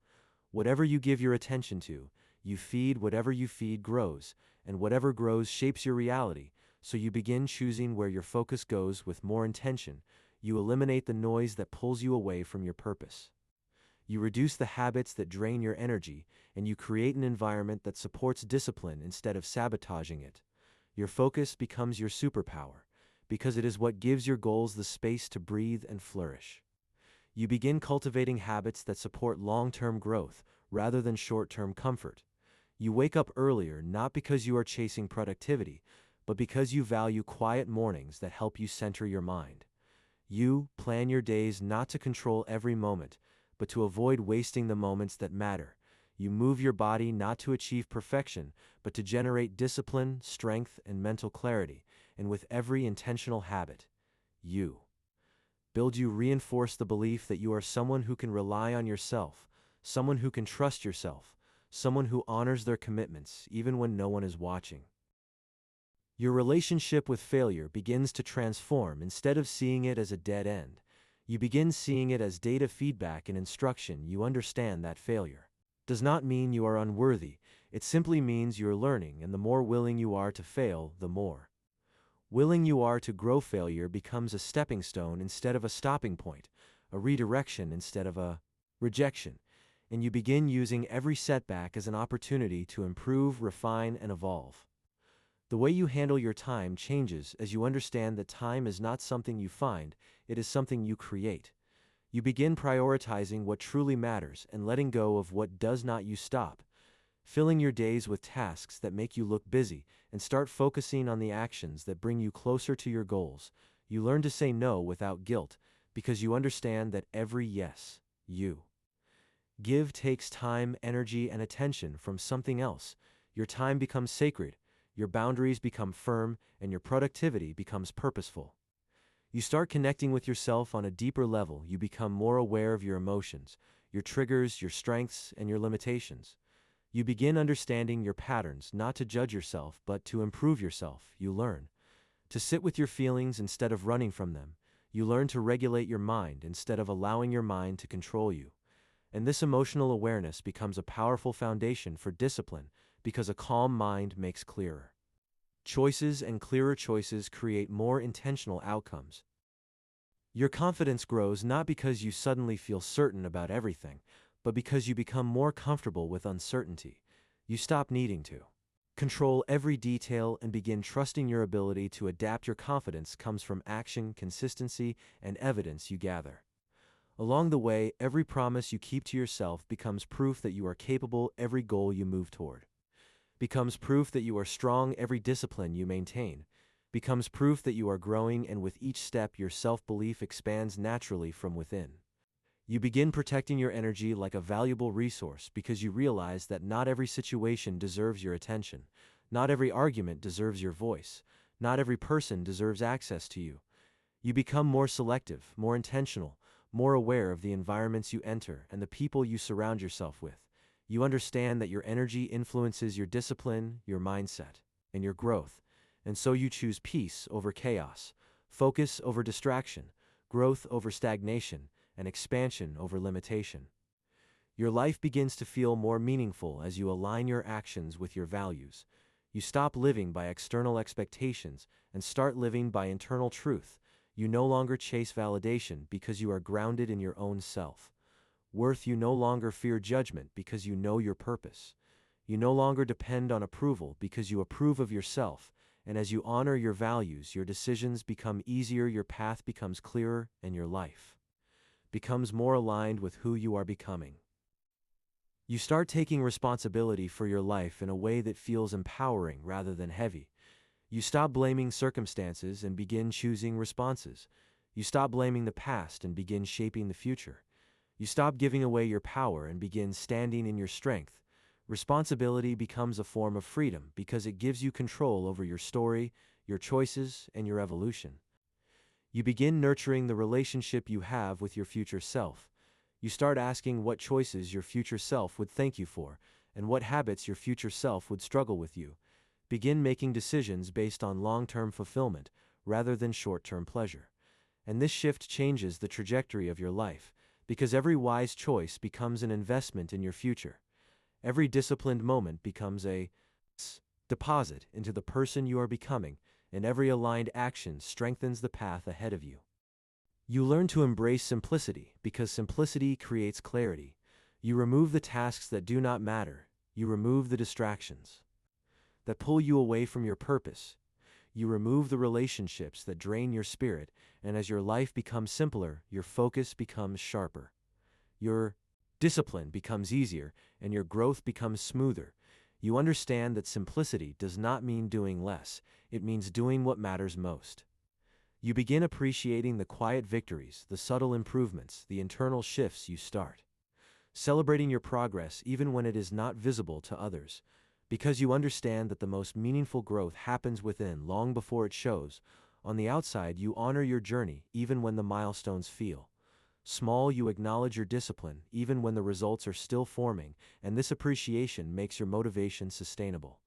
Whatever you give your attention to, you feed. Whatever you feed grows, and whatever grows shapes your reality. So you begin choosing where your focus goes with more intention. You eliminate the noise that pulls you away from your purpose. You reduce the habits that drain your energy, and you create an environment that supports discipline instead of sabotaging it. Your focus becomes your superpower, because it is what gives your goals the space to breathe and flourish. You begin cultivating habits that support long-term growth rather than short-term comfort. You wake up earlier not because you are chasing productivity, but because you value quiet mornings that help you center your mind. You plan your days not to control every moment, but to avoid wasting the moments that matter. You move your body not to achieve perfection, but to generate discipline, strength, and mental clarity. And with every intentional habit, you reinforce the belief that you are someone who can rely on yourself, someone who can trust yourself, someone who honors their commitments even when no one is watching. Your relationship with failure begins to transform. Instead of seeing it as a dead end, you begin seeing it as data feedback and instruction. You understand that failure does not mean you are unworthy, it simply means you are learning, and the more willing you are to fail, the more willing you are to grow. Failure becomes a stepping stone instead of a stopping point, a redirection instead of a rejection, and you begin using every setback as an opportunity to improve, refine, and evolve. The way you handle your time changes as you understand that time is not something you find, it is something you create. You begin prioritizing what truly matters and letting go of what does not. You stop filling your days with tasks that make you look busy and start focusing on the actions that bring you closer to your goals. You learn to say no without guilt because you understand that every yes you give takes time, energy, and attention from something else. Your time becomes sacred, your boundaries become firm, and your productivity becomes purposeful. You start connecting with yourself on a deeper level. You become more aware of your emotions, your triggers, your strengths, and your limitations. You begin understanding your patterns, not to judge yourself, but to improve yourself. You learn to sit with your feelings instead of running from them. You learn to regulate your mind instead of allowing your mind to control you. And this emotional awareness becomes a powerful foundation for discipline because a calm mind makes clearer choices, and clearer choices create more intentional outcomes. Your confidence grows not because you suddenly feel certain about everything, but because you become more comfortable with uncertainty. You stop needing to control every detail and begin trusting your ability to adapt. Your confidence comes from action, consistency, and evidence you gather along the way. Every promise you keep to yourself becomes proof that you are capable. Every goal you move toward becomes proof that you are strong. Every discipline you maintain becomes proof that you are growing, and with each step your self-belief expands naturally from within. You begin protecting your energy like a valuable resource because you realize that not every situation deserves your attention, not every argument deserves your voice, not every person deserves access to you. You become more selective, more intentional, more aware of the environments you enter and the people you surround yourself with. You understand that your energy influences your discipline, your mindset, and your growth, and so you choose peace over chaos, focus over distraction, growth over stagnation, and expansion over limitation. Your life begins to feel more meaningful as you align your actions with your values. You stop living by external expectations and start living by internal truth. You no longer chase validation because you are grounded in your own self worth. You no longer fear judgment because you know your purpose. You no longer depend on approval because you approve of yourself. And as you honor your values, your decisions become easier, your path becomes clearer, and your life becomes more aligned with who you are becoming. You start taking responsibility for your life in a way that feels empowering rather than heavy. You stop blaming circumstances and begin choosing responses. You stop blaming the past and begin shaping the future. You stop giving away your power and begin standing in your strength. Responsibility becomes a form of freedom because it gives you control over your story, your choices, and your evolution. You begin nurturing the relationship you have with your future self. You start asking what choices your future self would thank you for, and what habits your future self would struggle with you. Begin making decisions based on long-term fulfillment rather than short-term pleasure. And this shift changes the trajectory of your life, because every wise choice becomes an investment in your future. Every disciplined moment becomes a deposit into the person you are becoming, and every aligned action strengthens the path ahead of you. You learn to embrace simplicity because simplicity creates clarity. You remove the tasks that do not matter. You remove the distractions that pull you away from your purpose. You remove the relationships that drain your spirit, and as your life becomes simpler, your focus becomes sharper. Your discipline becomes easier, and your growth becomes smoother. You understand that simplicity does not mean doing less, it means doing what matters most. You begin appreciating the quiet victories, the subtle improvements, the internal shifts you start. Celebrating your progress even when it is not visible to others, because you understand that the most meaningful growth happens within long before it shows. On the outside, you honor your journey even when the milestones feel small. You acknowledge your discipline even when the results are still forming, and this appreciation makes your motivation sustainable,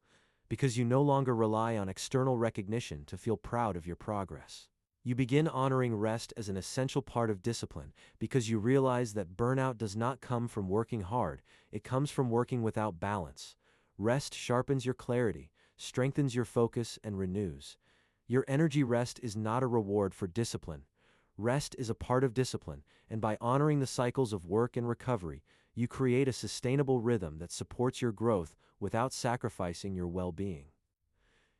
because you no longer rely on external recognition to feel proud of your progress. You begin honoring rest as an essential part of discipline because you realize that burnout does not come from working hard, it comes from working without balance. Rest sharpens your clarity, strengthens your focus, and renews your energy. Rest is not a reward for discipline. Rest is a part of discipline, and by honoring the cycles of work and recovery, you create a sustainable rhythm that supports your growth without sacrificing your well-being.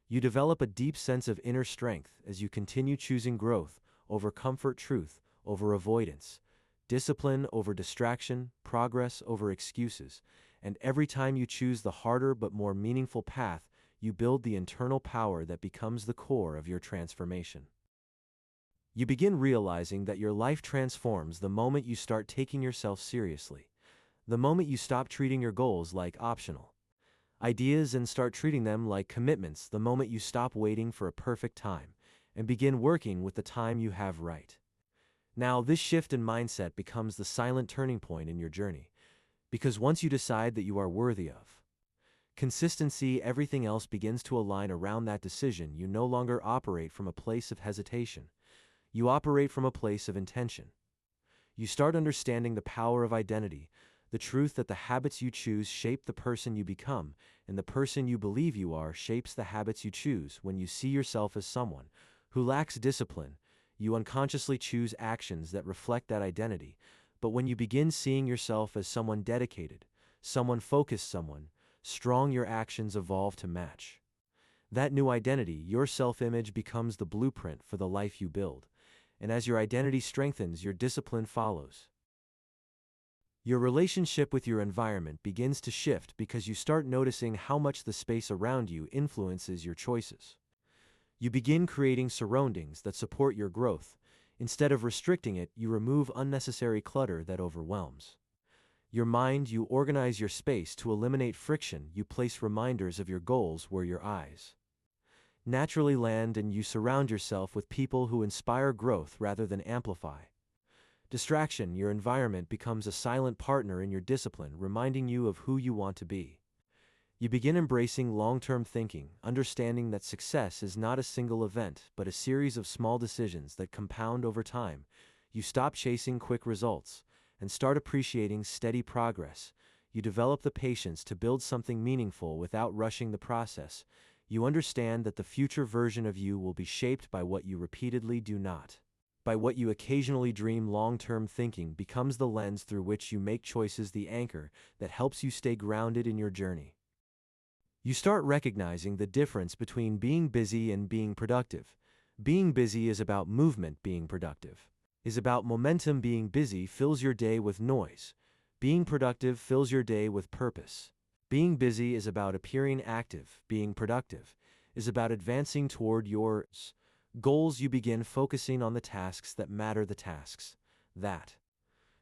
You develop a deep sense of inner strength as you continue choosing growth over comfort, truth over avoidance, discipline over distraction, progress over excuses, and every time you choose the harder but more meaningful path, you build the internal power that becomes the core of your transformation. You begin realizing that your life transforms the moment you start taking yourself seriously, the moment you stop treating your goals like optional ideas and start treating them like commitments, the moment you stop waiting for a perfect time and begin working with the time you have right now. This shift in mindset becomes the silent turning point in your journey, because once you decide that you are worthy of consistency, everything else begins to align around that decision. You no longer operate from a place of hesitation, you operate from a place of intention. You start understanding the power of identity, the truth that the habits you choose shape the person you become, and the person you believe you are shapes the habits you choose. When you see yourself as someone who lacks discipline, you unconsciously choose actions that reflect that identity. But when you begin seeing yourself as someone dedicated, someone focused, someone strong, your actions evolve to match that new identity. Your self-image becomes the blueprint for the life you build. And as your identity strengthens, your discipline follows. Your relationship with your environment begins to shift because you start noticing how much the space around you influences your choices. You begin creating surroundings that support your growth. Instead of restricting it, you remove unnecessary clutter that overwhelms your mind. You organize your space to eliminate friction. You place reminders of your goals where your eyes naturally land, and you surround yourself with people who inspire growth rather than amplify distraction. Your environment becomes a silent partner in your discipline, reminding you of who you want to be. You begin embracing long-term thinking, understanding that success is not a single event, but a series of small decisions that compound over time. You stop chasing quick results and start appreciating steady progress. You develop the patience to build something meaningful without rushing the process. You understand that the future version of you will be shaped by what you repeatedly do, not by what you occasionally dream. Long-term thinking becomes the lens through which you make choices, the anchor that helps you stay grounded in your journey. You start recognizing the difference between being busy and being productive. Being busy is about movement, being productive is about momentum. Being busy fills your day with noise. Being productive fills your day with purpose. Being busy is about appearing active. Being productive is about advancing toward your goals. You begin focusing on the tasks that matter, the tasks that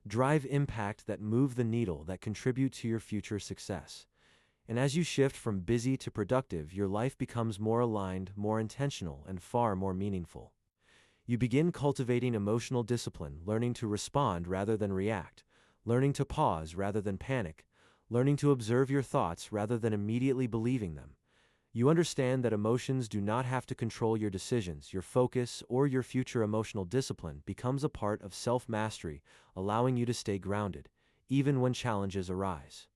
drive impact, that move the needle, that contribute to your future success. And as you shift from busy to productive, your life becomes more aligned, more intentional, and far more meaningful. You begin cultivating emotional discipline, learning to respond rather than react, learning to pause rather than panic, learning to observe your thoughts rather than immediately believing them. You understand that emotions do not have to control your decisions, your focus, or your future. Emotional discipline becomes a part of self-mastery, allowing you to stay grounded, even when challenges arise.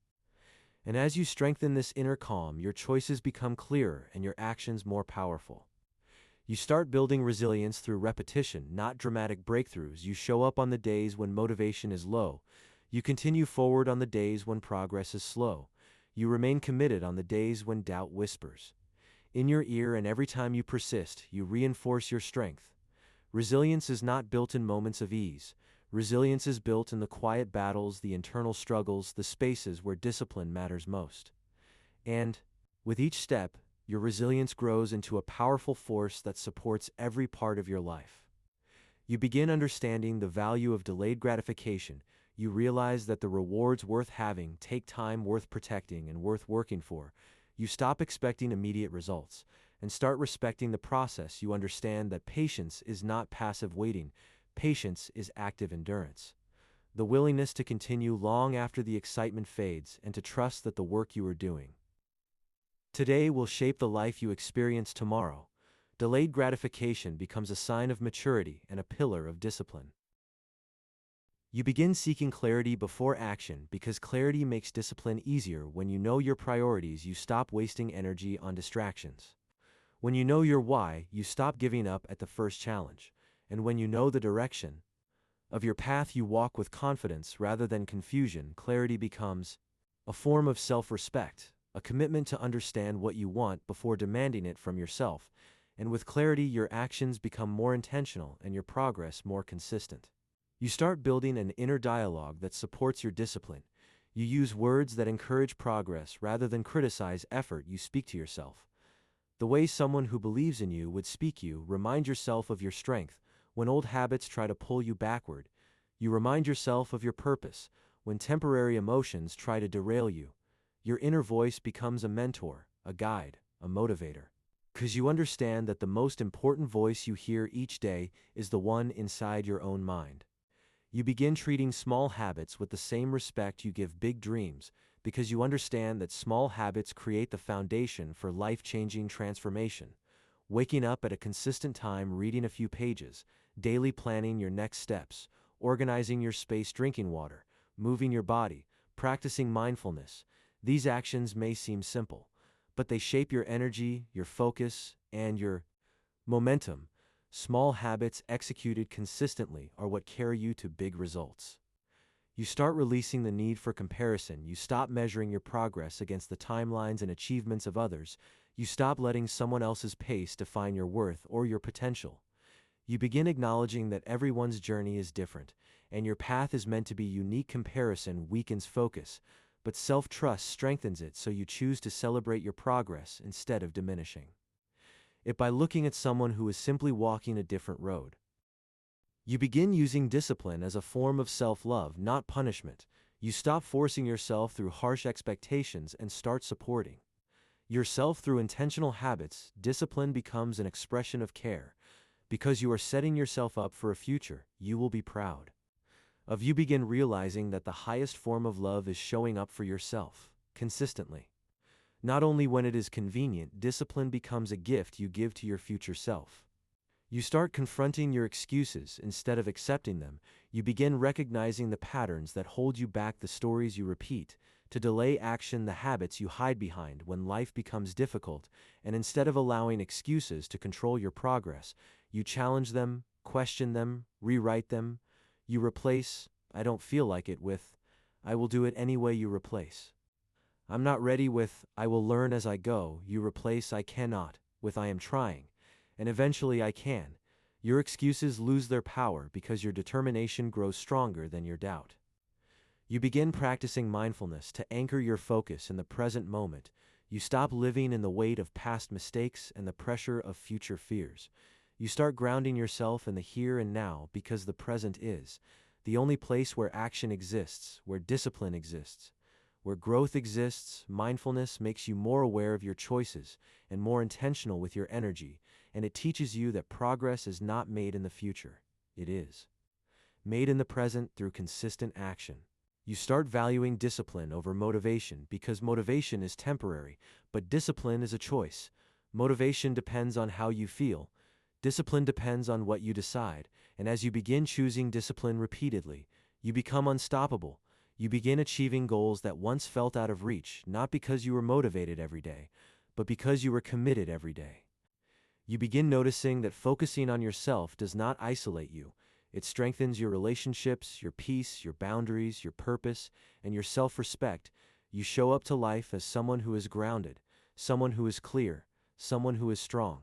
And as you strengthen this inner calm, your choices become clearer and your actions more powerful. You start building resilience through repetition, not dramatic breakthroughs. You show up on the days when motivation is low. You continue forward on the days when progress is slow. You remain committed on the days when doubt whispers in your ear, and every time you persist, you reinforce your strength. Resilience is not built in moments of ease. Resilience is built in the quiet battles, the internal struggles, the spaces where discipline matters most. And with each step, your resilience grows into a powerful force that supports every part of your life. You begin understanding the value of delayed gratification. You realize that the rewards worth having take time worth protecting and worth working for. You stop expecting immediate results and start respecting the process. You understand that patience is not passive waiting. Patience is active endurance. The willingness to continue long after the excitement fades and to trust that the work you are doing today will shape the life you experience tomorrow. Delayed gratification becomes a sign of maturity and a pillar of discipline. You begin seeking clarity before action because clarity makes discipline easier. When you know your priorities, you stop wasting energy on distractions. When you know your why, you stop giving up at the first challenge. And when you know the direction of your path, you walk with confidence rather than confusion. Clarity becomes a form of self-respect, a commitment to understand what you want before demanding it from yourself. And with clarity, your actions become more intentional and your progress more consistent. You start building an inner dialogue that supports your discipline. You use words that encourage progress rather than criticize effort. You speak to yourself the way someone who believes in you would speak. You remind yourself of your strength. When old habits try to pull you backward, you remind yourself of your purpose. When temporary emotions try to derail you, your inner voice becomes a mentor, a guide, a motivator. Because you understand that the most important voice you hear each day is the one inside your own mind. You begin treating small habits with the same respect you give big dreams, because you understand that small habits create the foundation for life-changing transformation. Waking up at a consistent time, reading a few pages, daily planning your next steps, organizing your space, drinking water, moving your body, practicing mindfulness. These actions may seem simple, but they shape your energy, your focus, and your momentum. Small habits executed consistently are what carry you to big results. You start releasing the need for comparison. You stop measuring your progress against the timelines and achievements of others. You stop letting someone else's pace define your worth or your potential. You begin acknowledging that everyone's journey is different, and your path is meant to be unique. Comparison weakens focus, but self-trust strengthens it. So you choose to celebrate your progress instead of diminishing it by looking at someone who is simply walking a different road. You begin using discipline as a form of self-love, not punishment. You stop forcing yourself through harsh expectations and start supporting yourself through intentional habits. Discipline becomes an expression of care. Because you are setting yourself up for a future you will be proud of. You begin realizing that the highest form of love is showing up for yourself consistently. Not only when it is convenient. Discipline becomes a gift you give to your future self. You start confronting your excuses instead of accepting them. You begin recognizing the patterns that hold you back, the stories you repeat to delay action, the habits you hide behind when life becomes difficult. And instead of allowing excuses to control your progress, you challenge them, question them, rewrite them. You replace "I don't feel like it" with "I will do it anyway." You replace "I'm not ready" with "I will learn as I go." You replace "I cannot" with "I am trying, and eventually I can." Your excuses lose their power because your determination grows stronger than your doubt. You begin practicing mindfulness to anchor your focus in the present moment. You stop living in the weight of past mistakes and the pressure of future fears. You start grounding yourself in the here and now, because the present is the only place where action exists, where discipline exists, where growth exists. Mindfulness makes you more aware of your choices and more intentional with your energy, and it teaches you that progress is not made in the future. It is made in the present through consistent action. You start valuing discipline over motivation because motivation is temporary, but discipline is a choice. Motivation depends on how you feel. Discipline depends on what you decide, and as you begin choosing discipline repeatedly, you become unstoppable. You begin achieving goals that once felt out of reach, not because you were motivated every day, but because you were committed every day. You begin noticing that focusing on yourself does not isolate you. It strengthens your relationships, your peace, your boundaries, your purpose, and your self-respect. You show up to life as someone who is grounded, someone who is clear, someone who is strong.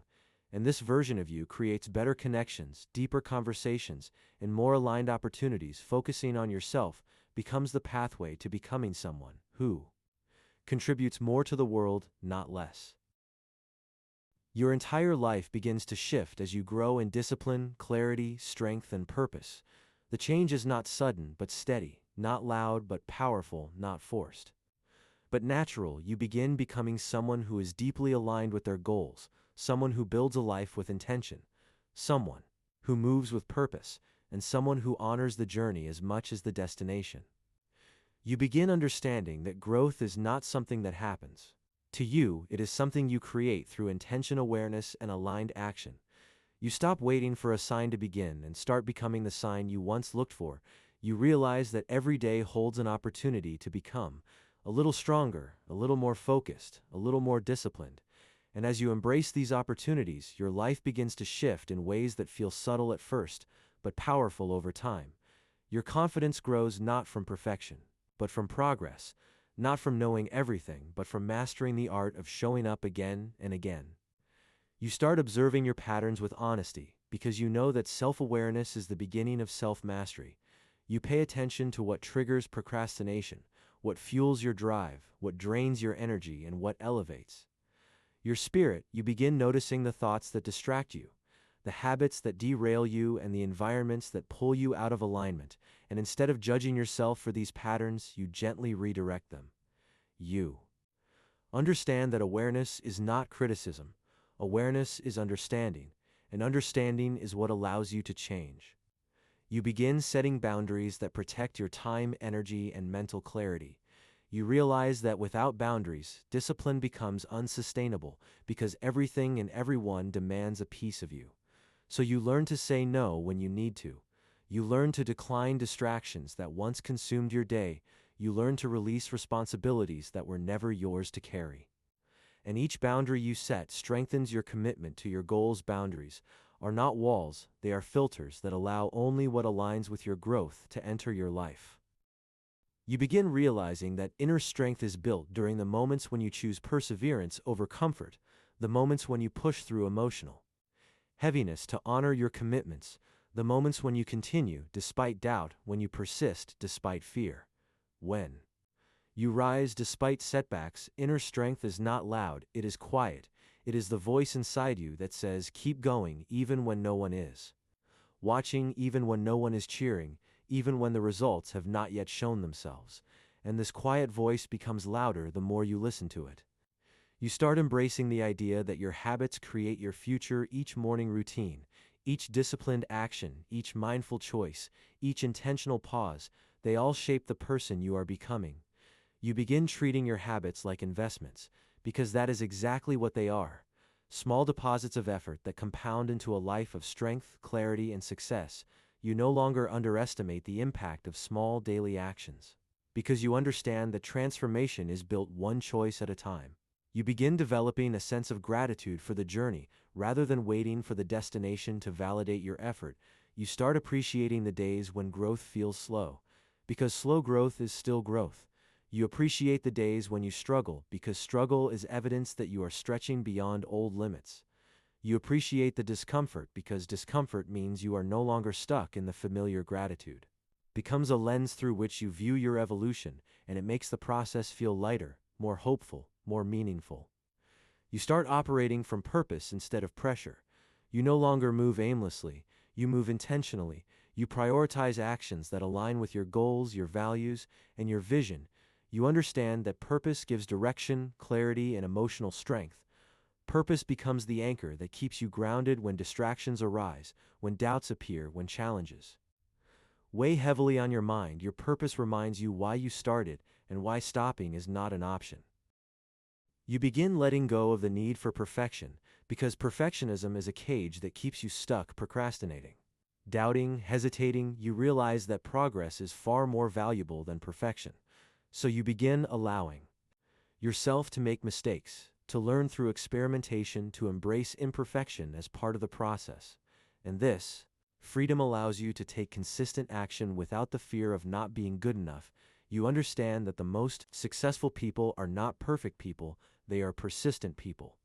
And this version of you creates better connections, deeper conversations, and more aligned opportunities. Focusing on yourself becomes the pathway to becoming someone who contributes more to the world, not less. Your entire life begins to shift as you grow in discipline, clarity, strength, and purpose. The change is not sudden but steady, not loud but powerful, not forced, but natural. You begin becoming someone who is deeply aligned with their goals, someone who builds a life with intention, someone who moves with purpose, and someone who honors the journey as much as the destination. You begin understanding that growth is not something that happens to you, it is something you create through intention, awareness, and aligned action. You stop waiting for a sign to begin and start becoming the sign you once looked for. You realize that every day holds an opportunity to become a little stronger, a little more focused, a little more disciplined. And as you embrace these opportunities, your life begins to shift in ways that feel subtle at first, but powerful over time. Your confidence grows not from perfection, but from progress, not from knowing everything, but from mastering the art of showing up again and again. You start observing your patterns with honesty, because you know that self-awareness is the beginning of self-mastery. You pay attention to what triggers procrastination, what fuels your drive, what drains your energy, and what elevates your spirit. You begin noticing the thoughts that distract you, the habits that derail you, and the environments that pull you out of alignment. And instead of judging yourself for these patterns, you gently redirect them. You understand that awareness is not criticism. Awareness is understanding, and understanding is what allows you to change. You begin setting boundaries that protect your time, energy, and mental clarity. You realize that without boundaries, discipline becomes unsustainable because everything and everyone demands a piece of you. So you learn to say no when you need to. You learn to decline distractions that once consumed your day. You learn to release responsibilities that were never yours to carry. And each boundary you set strengthens your commitment to your goals. Boundaries are not walls, they are filters that allow only what aligns with your growth to enter your life. You begin realizing that inner strength is built during the moments when you choose perseverance over comfort, the moments when you push through emotional heaviness to honor your commitments, the moments when you continue despite doubt, when you persist despite fear. When you rise despite setbacks. Inner strength is not loud, it is quiet. It is the voice inside you that says, keep going even when no one is watching, even when no one is cheering, even when the results have not yet shown themselves. And this quiet voice becomes louder the more you listen to it. You start embracing the idea that your habits create your future. Each morning routine, each disciplined action, each mindful choice, each intentional pause, they all shape the person you are becoming. You begin treating your habits like investments, because that is exactly what they are. Small deposits of effort that compound into a life of strength, clarity, and success. You no longer underestimate the impact of small daily actions, because you understand that transformation is built one choice at a time. You begin developing a sense of gratitude for the journey, rather than waiting for the destination to validate your effort. You start appreciating the days when growth feels slow, because slow growth is still growth. You appreciate the days when you struggle, because struggle is evidence that you are stretching beyond old limits. You appreciate the discomfort, because discomfort means you are no longer stuck in the familiar. Gratitude becomes a lens through which you view your evolution, and it makes the process feel lighter, more hopeful, more meaningful. You start operating from purpose instead of pressure. You no longer move aimlessly, you move intentionally. You prioritize actions that align with your goals, your values, and your vision. You understand that purpose gives direction, clarity, and emotional strength. Purpose becomes the anchor that keeps you grounded when distractions arise, when doubts appear, when challenges weigh heavily on your mind. Your purpose reminds you why you started and why stopping is not an option. You begin letting go of the need for perfection, because perfectionism is a cage that keeps you stuck procrastinating, doubting, hesitating. You realize that progress is far more valuable than perfection. So you begin allowing yourself to make mistakes, to learn through experimentation, to embrace imperfection as part of the process. And this freedom allows you to take consistent action without the fear of not being good enough. You understand that the most successful people are not perfect people, they are persistent people.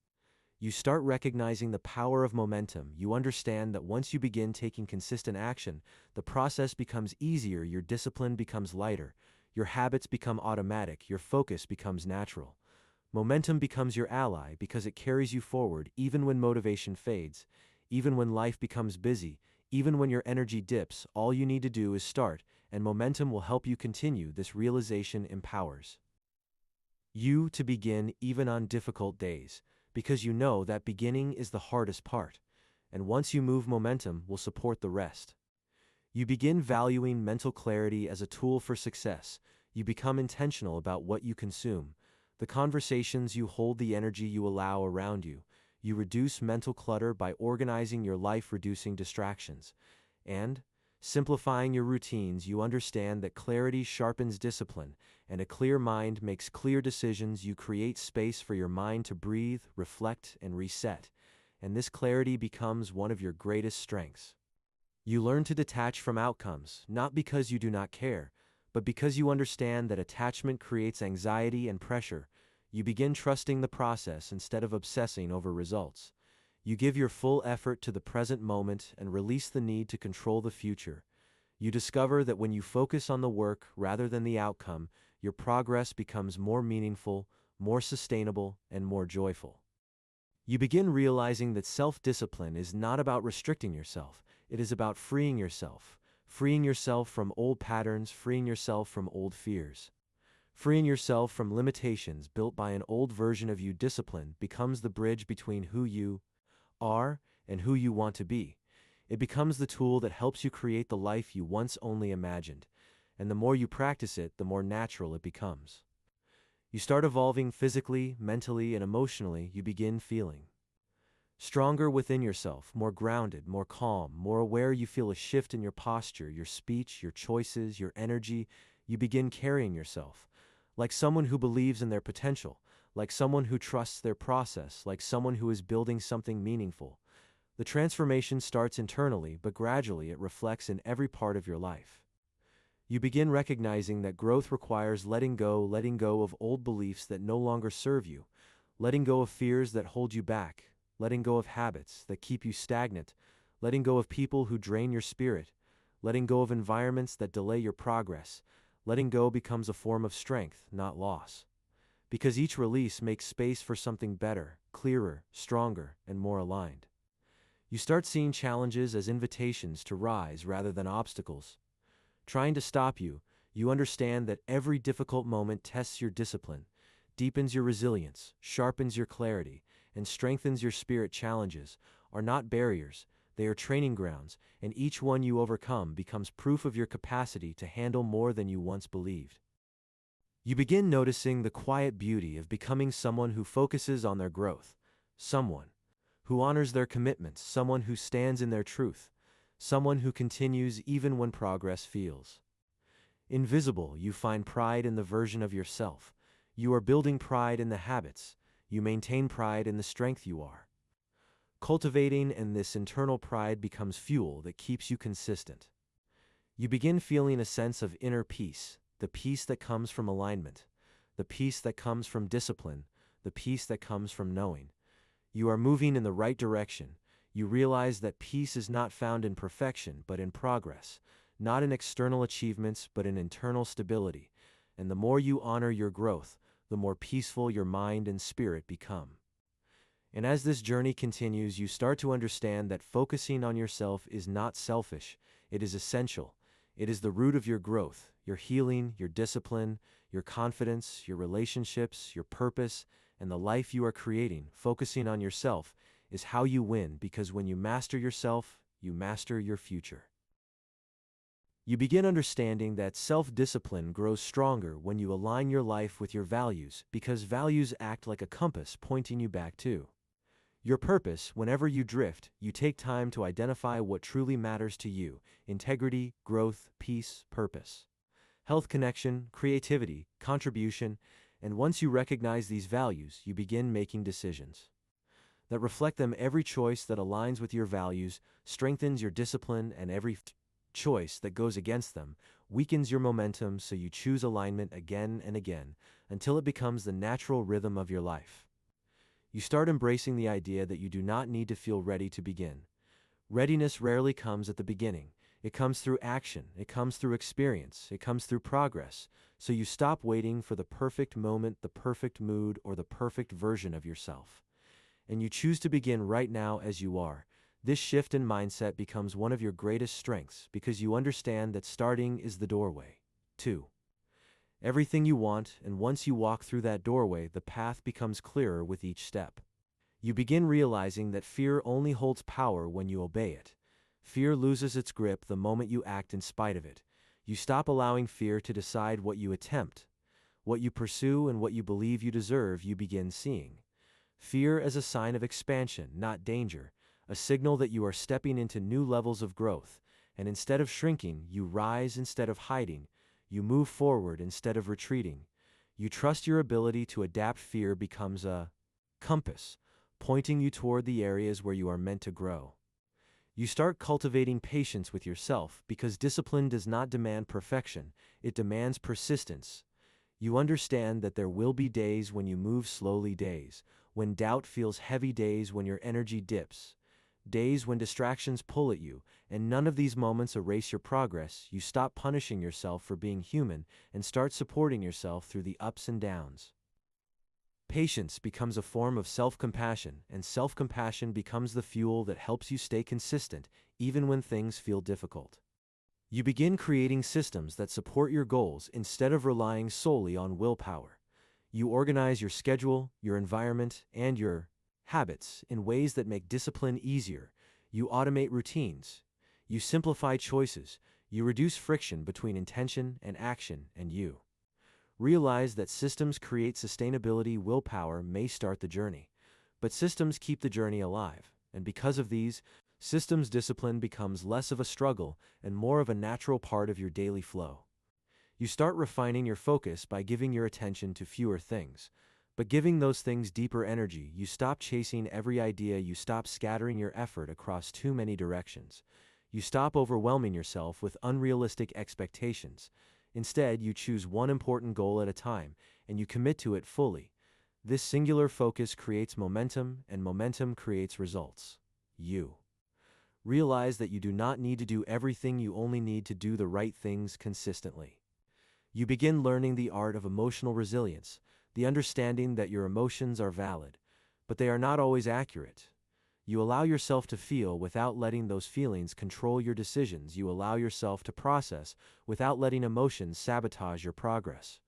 You start recognizing the power of momentum. You understand that once you begin taking consistent action, the process becomes easier, your discipline becomes lighter, your habits become automatic, your focus becomes natural. Momentum becomes your ally because it carries you forward even when motivation fades, even when life becomes busy, even when your energy dips. All you need to do is start, and momentum will help you continue. This realization empowers you to begin even on difficult days, because you know that beginning is the hardest part, and once you move, momentum will support the rest. You begin valuing mental clarity as a tool for success. You become intentional about what you consume, the conversations you hold, the energy you allow around you. You reduce mental clutter by organizing your life, reducing distractions, and simplifying your routines. You understand that clarity sharpens discipline, and a clear mind makes clear decisions. You create space for your mind to breathe, reflect, and reset, and this clarity becomes one of your greatest strengths. You learn to detach from outcomes, not because you do not care, but because you understand that attachment creates anxiety and pressure. You begin trusting the process instead of obsessing over results. You give your full effort to the present moment and release the need to control the future. You discover that when you focus on the work rather than the outcome, your progress becomes more meaningful, more sustainable, and more joyful. You begin realizing that self-discipline is not about restricting yourself. It is about freeing yourself from old patterns, freeing yourself from old fears, freeing yourself from limitations built by an old version of you. Discipline becomes the bridge between who you are and who you want to be. It becomes the tool that helps you create the life you once only imagined, and the more you practice it, the more natural it becomes. You start evolving physically, mentally, and emotionally. You begin feeling stronger within yourself, more grounded, more calm, more aware. You feel a shift in your posture, your speech, your choices, your energy. You begin carrying yourself like someone who believes in their potential, like someone who trusts their process, like someone who is building something meaningful. The transformation starts internally, but gradually it reflects in every part of your life. You begin recognizing that growth requires letting go of old beliefs that no longer serve you, letting go of fears that hold you back, letting go of habits that keep you stagnant, letting go of people who drain your spirit, letting go of environments that delay your progress. Letting go becomes a form of strength, not loss, because each release makes space for something better, clearer, stronger, and more aligned. You start seeing challenges as invitations to rise rather than obstacles trying to stop you. You understand that every difficult moment tests your discipline, deepens your resilience, sharpens your clarity, and strengthens your spirit. Challenges are not barriers, they are training grounds, and each one you overcome becomes proof of your capacity to handle more than you once believed. You begin noticing the quiet beauty of becoming someone who focuses on their growth, someone who honors their commitments, someone who stands in their truth, someone who continues even when progress feels invisible. You find pride in the version of yourself. You are building pride in the habits. You maintain pride in the strength you are cultivating, and this internal pride becomes fuel that keeps you consistent. You begin feeling a sense of inner peace, the peace that comes from alignment, the peace that comes from discipline, the peace that comes from knowing you are moving in the right direction. You realize that peace is not found in perfection, but in progress, not in external achievements, but in internal stability. And the more you honor your growth, the more peaceful your mind and spirit become. And as this journey continues, you start to understand that focusing on yourself is not selfish, it is essential. It is the root of your growth, your healing, your discipline, your confidence, your relationships, your purpose, and the life you are creating. Focusing on yourself is how you win, because when you master yourself, you master your future. You begin understanding that self-discipline grows stronger when you align your life with your values, because values act like a compass pointing you back to your purpose. Whenever you drift, you take time to identify what truly matters to you: integrity, growth, peace, purpose, health, connection, creativity, contribution. And once you recognize these values, you begin making decisions that reflect them. Every choice that aligns with your values strengthens your discipline, and every choice that goes against them weakens your momentum. So you choose alignment again and again until it becomes the natural rhythm of your life. You start embracing the idea that you do not need to feel ready to begin. Readiness rarely comes at the beginning. It comes through action, it comes through experience, it comes through progress. So you stop waiting for the perfect moment, the perfect mood, or the perfect version of yourself. And you choose to begin right now as you are. This shift in mindset becomes one of your greatest strengths because you understand that starting is the doorway. 2. Everything you want, and once you walk through that doorway, the path becomes clearer with each step. You begin realizing that fear only holds power when you obey it. Fear loses its grip the moment you act in spite of it. You stop allowing fear to decide what you attempt. What you pursue and what you believe you deserve, you begin seeing. Fear as a sign of expansion, not danger, a signal that you are stepping into new levels of growth, and instead of shrinking, you rise instead of hiding, you move forward instead of retreating. You trust your ability to adapt. Fear becomes a compass, pointing you toward the areas where you are meant to grow. You start cultivating patience with yourself because discipline does not demand perfection, it demands persistence. You understand that there will be days when you move slowly, days when doubt feels heavy, days when your energy dips, days when distractions pull at you, and none of these moments erase your progress. You stop punishing yourself for being human and start supporting yourself through the ups and downs. Patience becomes a form of self-compassion, and self-compassion becomes the fuel that helps you stay consistent even when things feel difficult. You begin creating systems that support your goals instead of relying solely on willpower. You organize your schedule, your environment, and your habits in ways that make discipline easier. You automate routines. You simplify choices. You reduce friction between intention and action, and you realize that systems create sustainability. Willpower may start the journey, but systems keep the journey alive, and because of these systems, discipline becomes less of a struggle and more of a natural part of your daily flow. You start refining your focus by giving your attention to fewer things, but giving those things deeper energy. You stop chasing every idea, you stop scattering your effort across too many directions. You stop overwhelming yourself with unrealistic expectations. Instead, you choose one important goal at a time, and you commit to it fully. This singular focus creates momentum, and momentum creates results. You realize that you do not need to do everything, you only need to do the right things consistently. You begin learning the art of emotional resilience, the understanding that your emotions are valid, but they are not always accurate. You allow yourself to feel without letting those feelings control your decisions. You allow yourself to process without letting emotions sabotage your progress.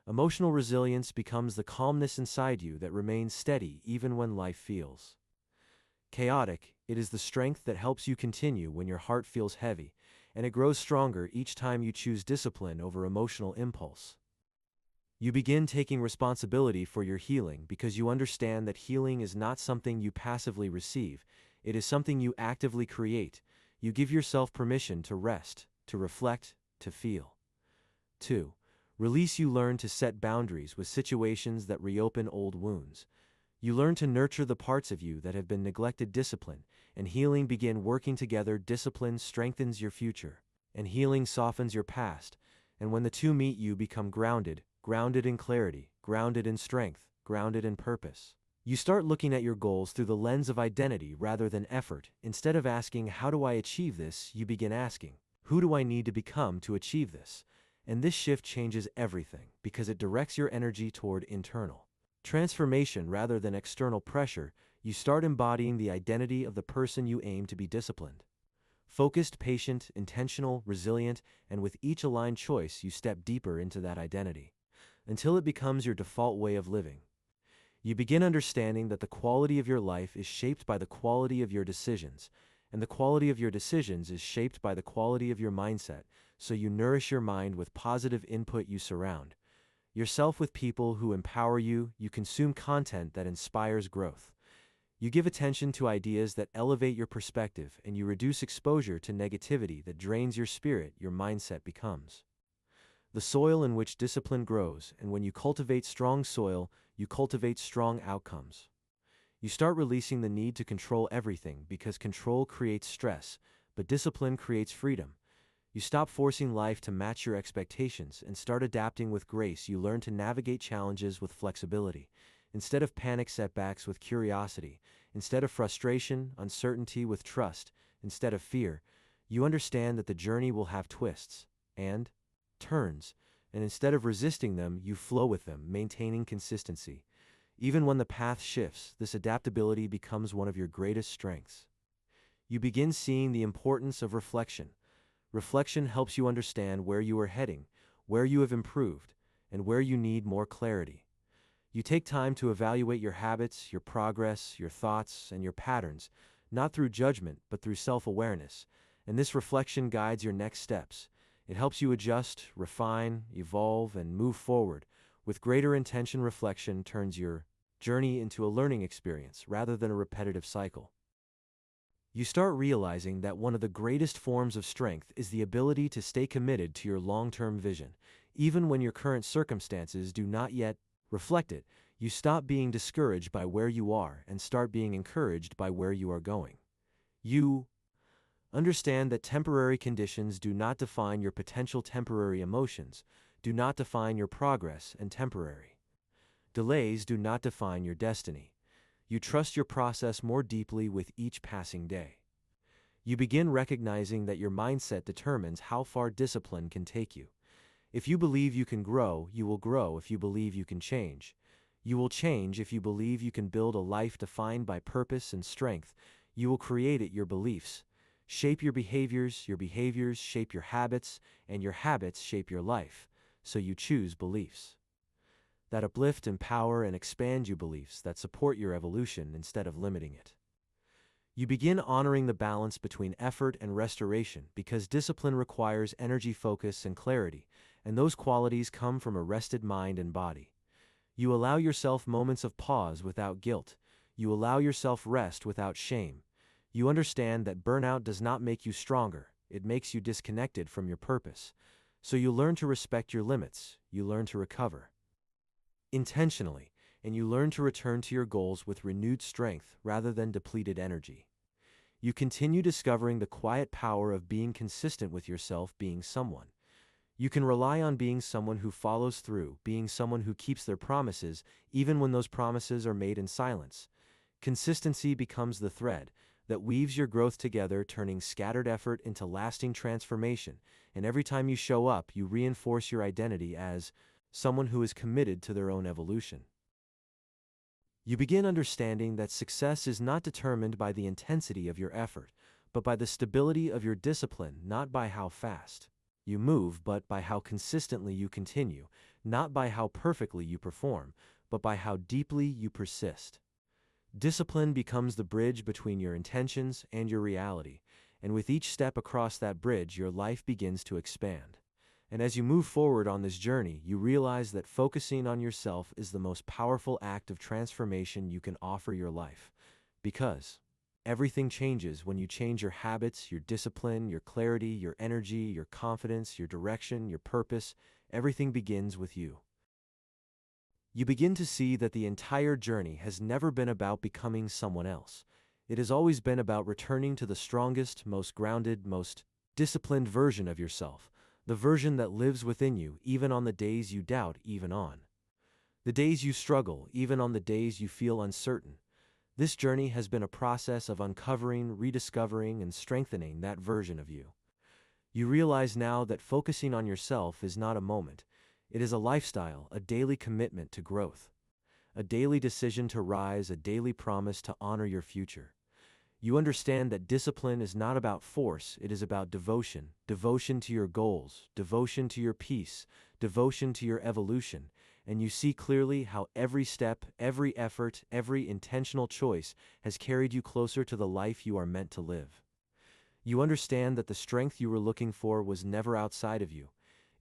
Emotional resilience becomes the calmness inside you that remains steady even when life feels chaotic. It is the strength that helps you continue when your heart feels heavy, and it grows stronger each time you choose discipline over emotional impulse. You begin taking responsibility for your healing because you understand that healing is not something you passively receive, it is something you actively create. You give yourself permission to rest, to reflect, to feel. 2. Release. You learn to set boundaries with situations that reopen old wounds. You learn to nurture the parts of you that have been neglected. Discipline and healing begin working together. Discipline strengthens your future, and healing softens your past. And when the two meet, you become grounded in clarity, grounded in strength, grounded in purpose. You start looking at your goals through the lens of identity rather than effort. Instead of asking, "How do I achieve this?" you begin asking, "Who do I need to become to achieve this?" And this shift changes everything because it directs your energy toward internal transformation rather than external pressure. You start embodying the identity of the person you aim to be. Disciplined, focused, patient, intentional, resilient, and with each aligned choice, you step deeper into that identity until it becomes your default way of living. You begin understanding that the quality of your life is shaped by the quality of your decisions, and the quality of your decisions is shaped by the quality of your mindset. So you nourish your mind with positive input. You surround yourself with people who empower you. You consume content that inspires growth. You give attention to ideas that elevate your perspective, and you reduce exposure to negativity that drains your spirit. Your mindset becomes the soil in which discipline grows, and when you cultivate strong soil, you cultivate strong outcomes. You start releasing the need to control everything because control creates stress, but discipline creates freedom. You stop forcing life to match your expectations and start adapting with grace. You learn to navigate challenges with flexibility. Instead of panic, setbacks with curiosity. Instead of frustration, uncertainty with trust. Instead of fear, You understand that the journey will have twists and turns, and instead of resisting them, you flow with them, maintaining consistency. Even when the path shifts, this adaptability becomes one of your greatest strengths. You begin seeing the importance of reflection. Reflection helps you understand where you are heading, where you have improved, and where you need more clarity. You take time to evaluate your habits, your progress, your thoughts, and your patterns, not through judgment, but through self-awareness, and this reflection guides your next steps. It helps you adjust, refine, evolve, and move forward. With greater intention, reflection turns your journey into a learning experience rather than a repetitive cycle. You start realizing that one of the greatest forms of strength is the ability to stay committed to your long-term vision. Even when your current circumstances do not yet reflect it, you stop being discouraged by where you are and start being encouraged by where you are going. You understand that temporary conditions do not define your potential. Temporary emotions do not define your progress, and temporary delays do not define your destiny. You trust your process more deeply with each passing day. You begin recognizing that your mindset determines how far discipline can take you. If you believe you can grow, you will grow. If you believe you can change, you will change. If you believe you can build a life defined by purpose and strength, you will create it. Your beliefs shape your behaviors shape your habits, and your habits shape your life. So you choose beliefs that uplift, empower, and expand you, beliefs that support your evolution instead of limiting it. You begin honoring the balance between effort and restoration because discipline requires energy, focus, and clarity, and those qualities come from a rested mind and body. You allow yourself moments of pause without guilt. You allow yourself rest without shame. You understand that burnout does not make you stronger, it makes you disconnected from your purpose. So you learn to respect your limits, you learn to recover intentionally, and you learn to return to your goals with renewed strength rather than depleted energy. You continue discovering the quiet power of being consistent with yourself, being someone you can rely on, being someone who follows through, being someone who keeps their promises even when those promises are made in silence. Consistency becomes the thread that weaves your growth together, turning scattered effort into lasting transformation, and every time you show up, you reinforce your identity as someone who is committed to their own evolution. You begin understanding that success is not determined by the intensity of your effort, but by the stability of your discipline, not by how fast you move, but by how consistently you continue, not by how perfectly you perform, but by how deeply you persist. Discipline becomes the bridge between your intentions and your reality, and with each step across that bridge, your life begins to expand. And as you move forward on this journey, you realize that focusing on yourself is the most powerful act of transformation you can offer your life. Because everything changes when you change your habits, your discipline, your clarity, your energy, your confidence, your direction, your purpose. Everything begins with you. You begin to see that the entire journey has never been about becoming someone else. It has always been about returning to the strongest, most grounded, most disciplined version of yourself. The version that lives within you, even on the days you doubt, even on the days you struggle, even on the days you feel uncertain. This journey has been a process of uncovering, rediscovering, and strengthening that version of you. You realize now that focusing on yourself is not a moment. It is a lifestyle, a daily commitment to growth, a daily decision to rise, a daily promise to honor your future. You understand that discipline is not about force, it is about devotion. Devotion to your goals, devotion to your peace, devotion to your evolution. And you see clearly how every step, every effort, every intentional choice has carried you closer to the life you are meant to live. You understand that the strength you were looking for was never outside of you.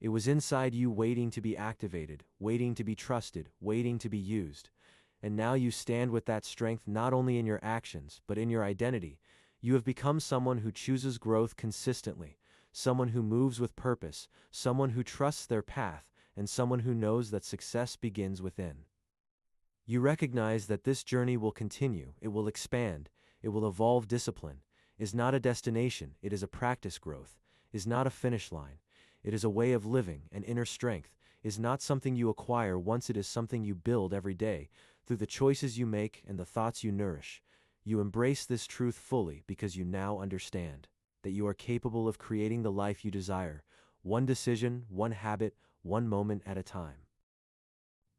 It was inside you, waiting to be activated, waiting to be trusted, waiting to be used. And now you stand with that strength not only in your actions, but in your identity. You have become someone who chooses growth consistently, someone who moves with purpose, someone who trusts their path, and someone who knows that success begins within. You recognize that this journey will continue, it will expand, it will evolve. Discipline is not a destination, it is a practice. Growth is not a finish line, it is a way of living. And inner strength is not something you acquire once, it is something you build every day. Through the choices you make and the thoughts you nourish, you embrace this truth fully because you now understand that you are capable of creating the life you desire, one decision, one habit, one moment at a time.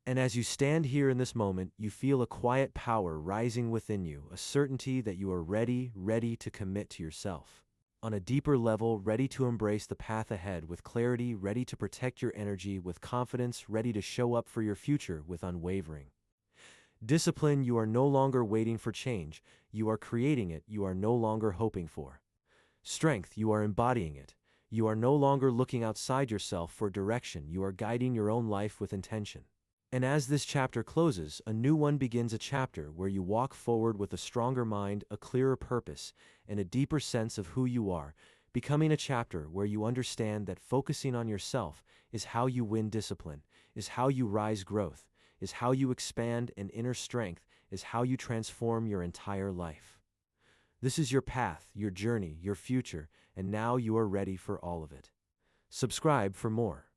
And as you stand here in this moment, you feel a quiet power rising within you, a certainty that you are ready to commit to yourself. On a deeper level, ready to embrace the path ahead with clarity, ready to protect your energy with confidence, ready to show up for your future with unwavering discipline. You are no longer waiting for change, you are creating it, you are no longer hoping for strength, you are embodying it. You are no longer looking outside yourself for direction, you are guiding your own life with intention. And as this chapter closes, a new one begins, a chapter where you walk forward with a stronger mind, a clearer purpose, and a deeper sense of who you are, becoming a chapter where you understand that focusing on yourself is how you win discipline, is how you rise growth, is how you expand, and inner strength is how you transform your entire life. This is your path, your journey, your future, and now you are ready for all of it. Subscribe for more.